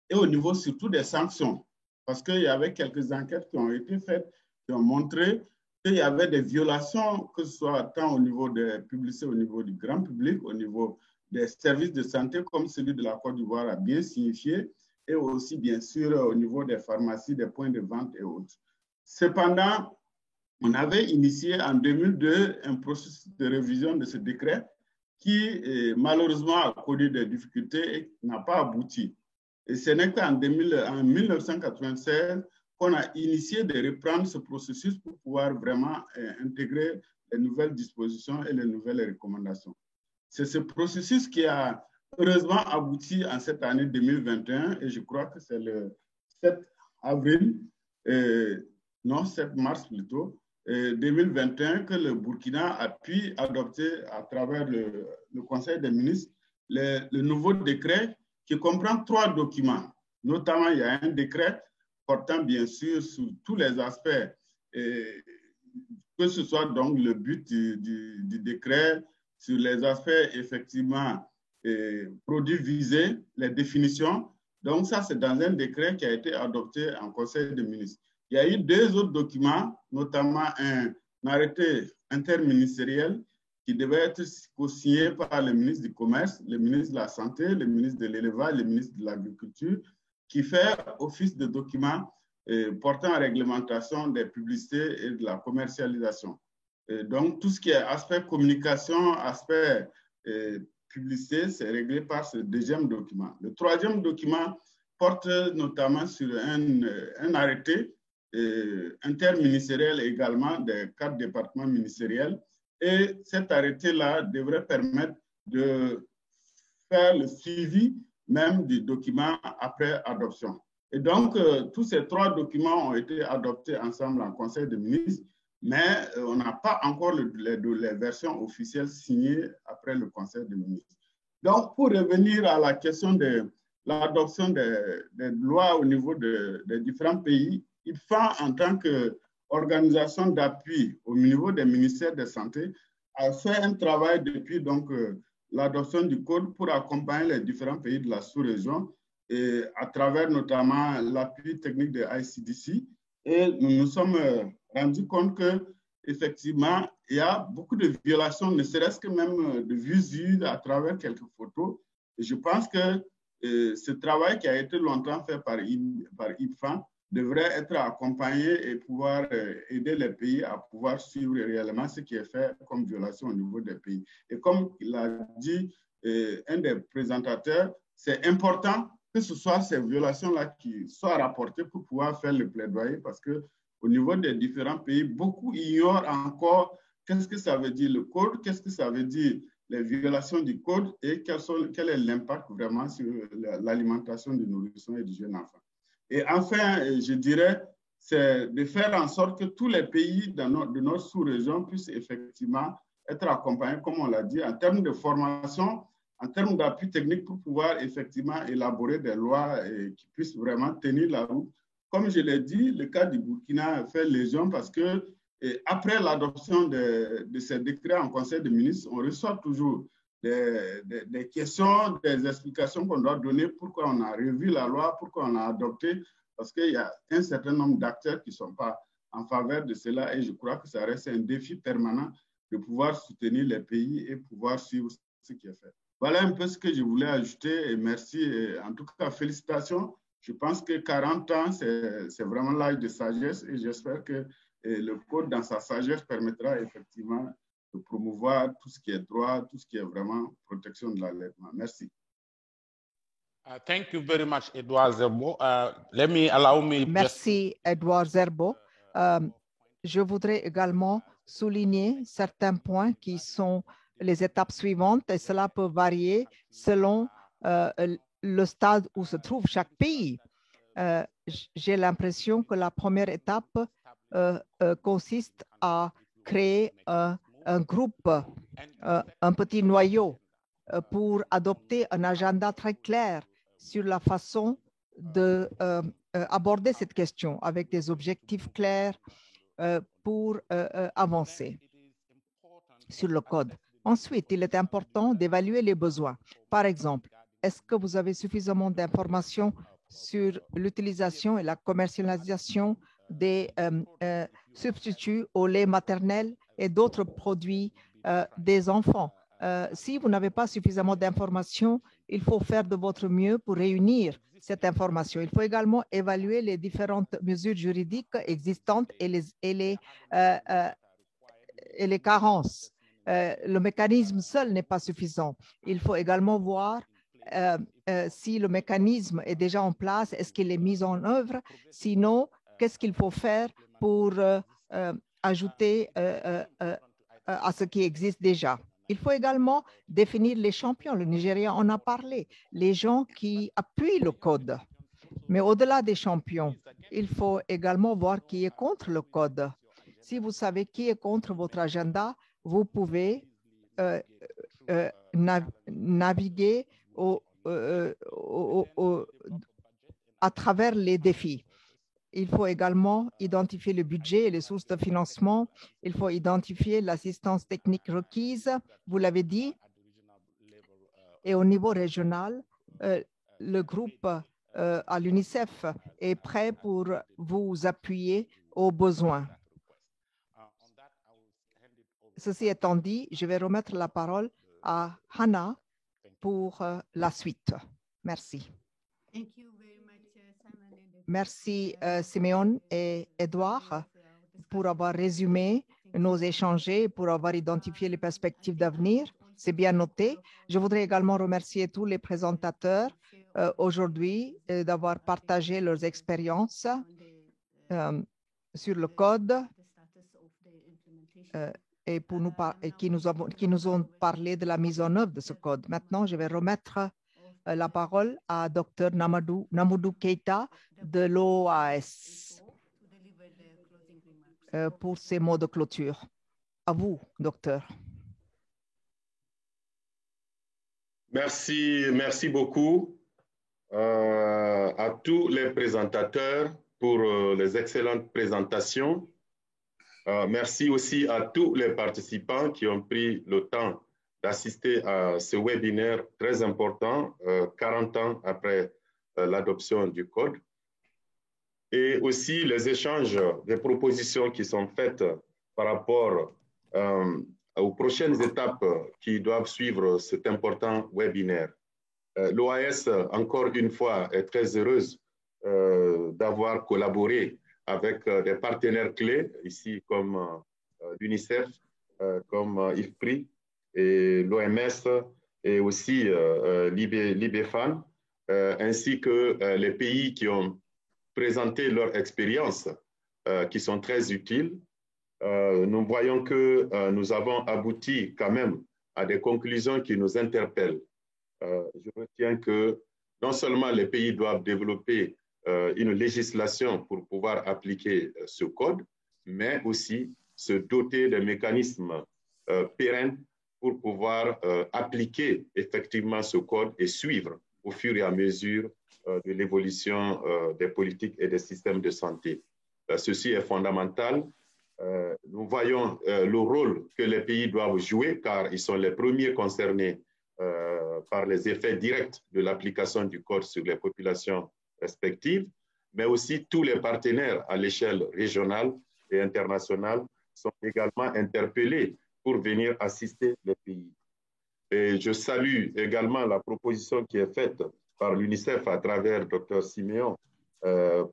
et au niveau surtout des sanctions. Parce qu'il y avait quelques enquêtes qui ont été faites, qui ont montré qu'il y avait des violations, que ce soit tant au niveau des publicités, au niveau du grand public, au niveau des services de santé, comme celui de la Côte d'Ivoire a bien signifié, et aussi, bien sûr, au niveau des pharmacies, des points de vente et autres. Cependant, on avait initié en 2002 un processus de révision de ce décret qui, malheureusement, a connu des difficultés et n'a pas abouti. Et ce n'est qu'en 1996 qu'on a initié de reprendre ce processus pour pouvoir vraiment intégrer les nouvelles dispositions et les nouvelles recommandations. C'est ce processus qui a heureusement abouti en cette année 2021 et je crois que c'est le 7 avril, non, 7 mars plutôt, 2021 que le Burkina a pu adopter à travers le Conseil des ministres le nouveau décret qui comprend 3 documents. Notamment, il y a un décret portant bien sûr sur tous les aspects, que ce soit donc le but du décret, sur les aspects effectivement produits visés, les définitions. Donc ça, c'est dans un décret qui a été adopté en Conseil des ministres. Il y a eu 2 autres documents, notamment un arrêté interministériel qui devait être co-signé par le ministre du Commerce, le ministre de la Santé, le ministre de l'Élevage, le ministre de l'Agriculture, qui fait office de document portant à réglementation des publicités et de la commercialisation. Donc, tout ce qui est aspect communication, aspect publicité, c'est réglé par ce 2e document. Le 3e document porte notamment sur un arrêté interministériel également des 4 départements ministériels. Et cet arrêté-là devrait permettre de faire le suivi même du document après adoption. Et donc, tous ces 3 documents ont été adoptés ensemble en Conseil des ministres, mais on n'a pas encore les versions officielles signées après le Conseil des ministres. Donc, pour revenir à la question l'adoption des lois au niveau des différents pays, IPFA, en tant qu'organisation d'appui au niveau des ministères de santé, a fait un travail depuis donc l'adoption du code pour accompagner les différents pays de la sous-région et à travers notamment l'appui technique de ICDC. Et nous nous sommes rendus compte qu'effectivement, il y a beaucoup de violations, ne serait-ce que même de visu à travers quelques photos. Et je pense que ce travail qui a été longtemps fait par IPFA devrait être accompagné et pouvoir aider les pays à pouvoir suivre réellement ce qui est fait comme violation au niveau des pays. Et comme l'a dit un des présentateurs, c'est important que ce soit ces violations-là qui soient rapportées pour pouvoir faire le plaidoyer, parce qu'au niveau des différents pays, beaucoup ignorent encore qu'est-ce que ça veut dire le code, qu'est-ce que ça veut dire les violations du code et quel est l'impact vraiment sur l'alimentation du nourrisson et du jeune enfant. Et enfin, je dirais, c'est de faire en sorte que tous les pays de notre sous-région puissent effectivement être accompagnés, comme on l'a dit, en termes de formation, en termes d'appui technique pour pouvoir effectivement élaborer des lois qui puissent vraiment tenir la route. Comme je l'ai dit, le cas du Burkina fait légion parce que après l'adoption de ces décrets en Conseil des ministres, on reçoit toujours des questions, des explications qu'on doit donner, pourquoi on a revu la loi, pourquoi on a adopté, parce qu'il y a un certain nombre d'acteurs qui ne sont pas en faveur de cela et je crois que ça reste un défi permanent de pouvoir soutenir les pays et pouvoir suivre ce qui est fait. Voilà un peu ce que je voulais ajouter et merci. Et en tout cas, félicitations. Je pense que 40 ans, c'est vraiment l'âge de sagesse et j'espère que le code, dans sa sagesse, permettra effectivement de promouvoir tout ce qui est droit, tout ce qui est vraiment protection de l'allaitement. Merci. Thank you very much, Edouard Zerbo. Merci, Edouard Zerbo. Je voudrais également souligner certains points qui sont les étapes suivantes et cela peut varier selon le stade où se trouve chaque pays. J'ai l'impression que la première étape consiste à créer un groupe, un petit noyau pour adopter un agenda très clair sur la façon d'aborder cette question avec des objectifs clairs pour avancer sur le code. Ensuite, il est important d'évaluer les besoins. Par exemple, est-ce que vous avez suffisamment d'informations sur l'utilisation et la commercialisation des substituts au lait maternel et d'autres produits des enfants? Si vous n'avez pas suffisamment d'informations, il faut faire de votre mieux pour réunir cette information. Il faut également évaluer les différentes mesures juridiques existantes et les carences. Le mécanisme seul n'est pas suffisant. Il faut également voir si le mécanisme est déjà en place, est-ce qu'il est mis en œuvre? Sinon, qu'est-ce qu'il faut faire pour ajouter à ce qui existe déjà? Il faut également définir les champions. Le Nigeria en a parlé, les gens qui appuient le code. Mais au-delà des champions, il faut également voir qui est contre le code. Si vous savez qui est contre votre agenda, vous pouvez naviguer à travers les défis. Il faut également identifier le budget et les sources de financement. Il faut identifier l'assistance technique requise, vous l'avez dit. Et au niveau régional, le groupe à l'UNICEF est prêt pour vous appuyer aux besoins. Ceci étant dit, je vais remettre la parole à Hannah pour la suite. Merci. Merci Simeon et Edouard pour avoir résumé nos échanges et pour avoir identifié les perspectives d'avenir. C'est bien noté. Je voudrais également remercier tous les présentateurs aujourd'hui d'avoir partagé leurs expériences sur le code et qui nous ont parlé de la mise en œuvre de ce code. Maintenant, je vais remettre la parole à Dr Namoudou Keita de l'OAS pour ses mots de clôture. À vous, docteur. Merci beaucoup. à tous les présentateurs pour les excellentes présentations. Merci aussi à tous les participants qui ont pris le temps d'assister à ce webinaire très important, 40 ans après l'adoption du Code. Et aussi les échanges des propositions qui sont faites par rapport aux prochaines étapes qui doivent suivre cet important webinaire. L'OAS, encore une fois, est très heureuse d'avoir collaboré avec des partenaires clés, ici comme l'UNICEF, comme IFPRI et l'OMS et aussi l'IBFAN, ainsi que les pays qui ont présenté leur expérience, qui sont très utiles. Nous voyons que nous avons abouti quand même à des conclusions qui nous interpellent. Je retiens que non seulement les pays doivent développer une législation pour pouvoir appliquer ce code, mais aussi se doter de mécanismes pérennes pour pouvoir appliquer effectivement ce code et suivre au fur et à mesure de l'évolution des politiques et des systèmes de santé. Ceci est fondamental. Nous voyons le rôle que les pays doivent jouer car ils sont les premiers concernés par les effets directs de l'application du code sur les populations respectives, mais aussi tous les partenaires à l'échelle régionale et internationale sont également interpellés pour venir assister les pays. Et je salue également la proposition qui est faite par l'UNICEF à travers Dr Siméon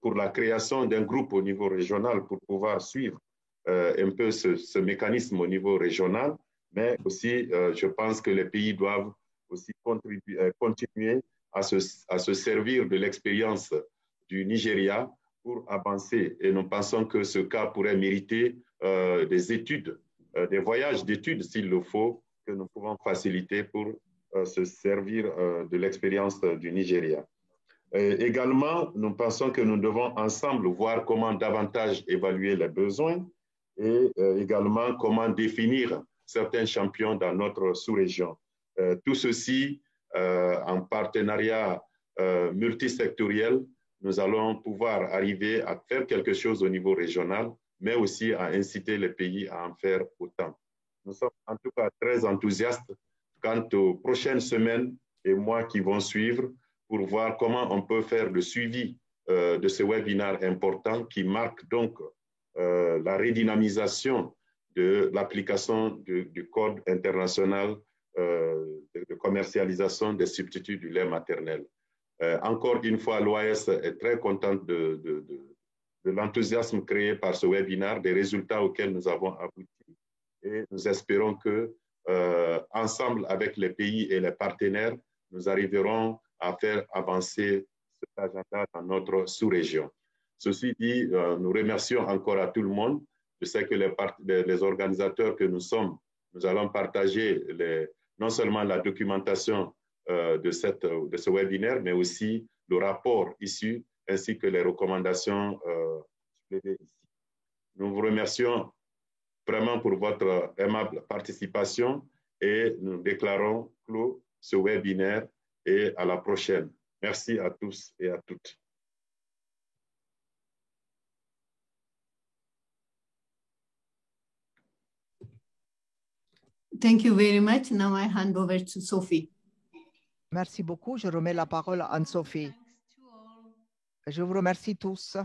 pour la création d'un groupe au niveau régional pour pouvoir suivre un peu ce mécanisme au niveau régional, mais aussi je pense que les pays doivent aussi continuer à se servir de l'expérience du Nigeria pour avancer. Et nous pensons que ce cas pourrait mériter des études, des voyages d'études s'il le faut, que nous pouvons faciliter pour se servir de l'expérience du Nigeria. Également, nous pensons que nous devons ensemble voir comment davantage évaluer les besoins et également comment définir certains champions dans notre sous-région. Tout ceci, en partenariat multisectoriel, nous allons pouvoir arriver à faire quelque chose au niveau régional, mais aussi à inciter les pays à en faire autant. Nous sommes en tout cas très enthousiastes quant aux prochaines semaines et mois qui vont suivre pour voir comment on peut faire le suivi de ce webinaire important qui marque donc la redynamisation de l'application du Code international de commercialisation des substituts du lait maternel. Encore une fois, l'OAS est très contente de l'enthousiasme créé par ce webinaire, des résultats auxquels nous avons abouti. Et nous espérons que, ensemble avec les pays et les partenaires, nous arriverons à faire avancer cet agenda dans notre sous-région. Ceci dit, nous remercions encore à tout le monde. Je sais que les organisateurs que nous sommes, nous allons partager non seulement la documentation de ce webinaire, mais aussi le rapport issu ainsi que les recommandations ici. Nous vous remercions vraiment pour votre aimable participation et nous déclarons clos ce webinaire et à la prochaine. Merci à tous et à toutes. Thank you very much. Now I hand over to Sophie. Merci beaucoup. Je remets la parole à Anne-Sophie. Je vous remercie tous.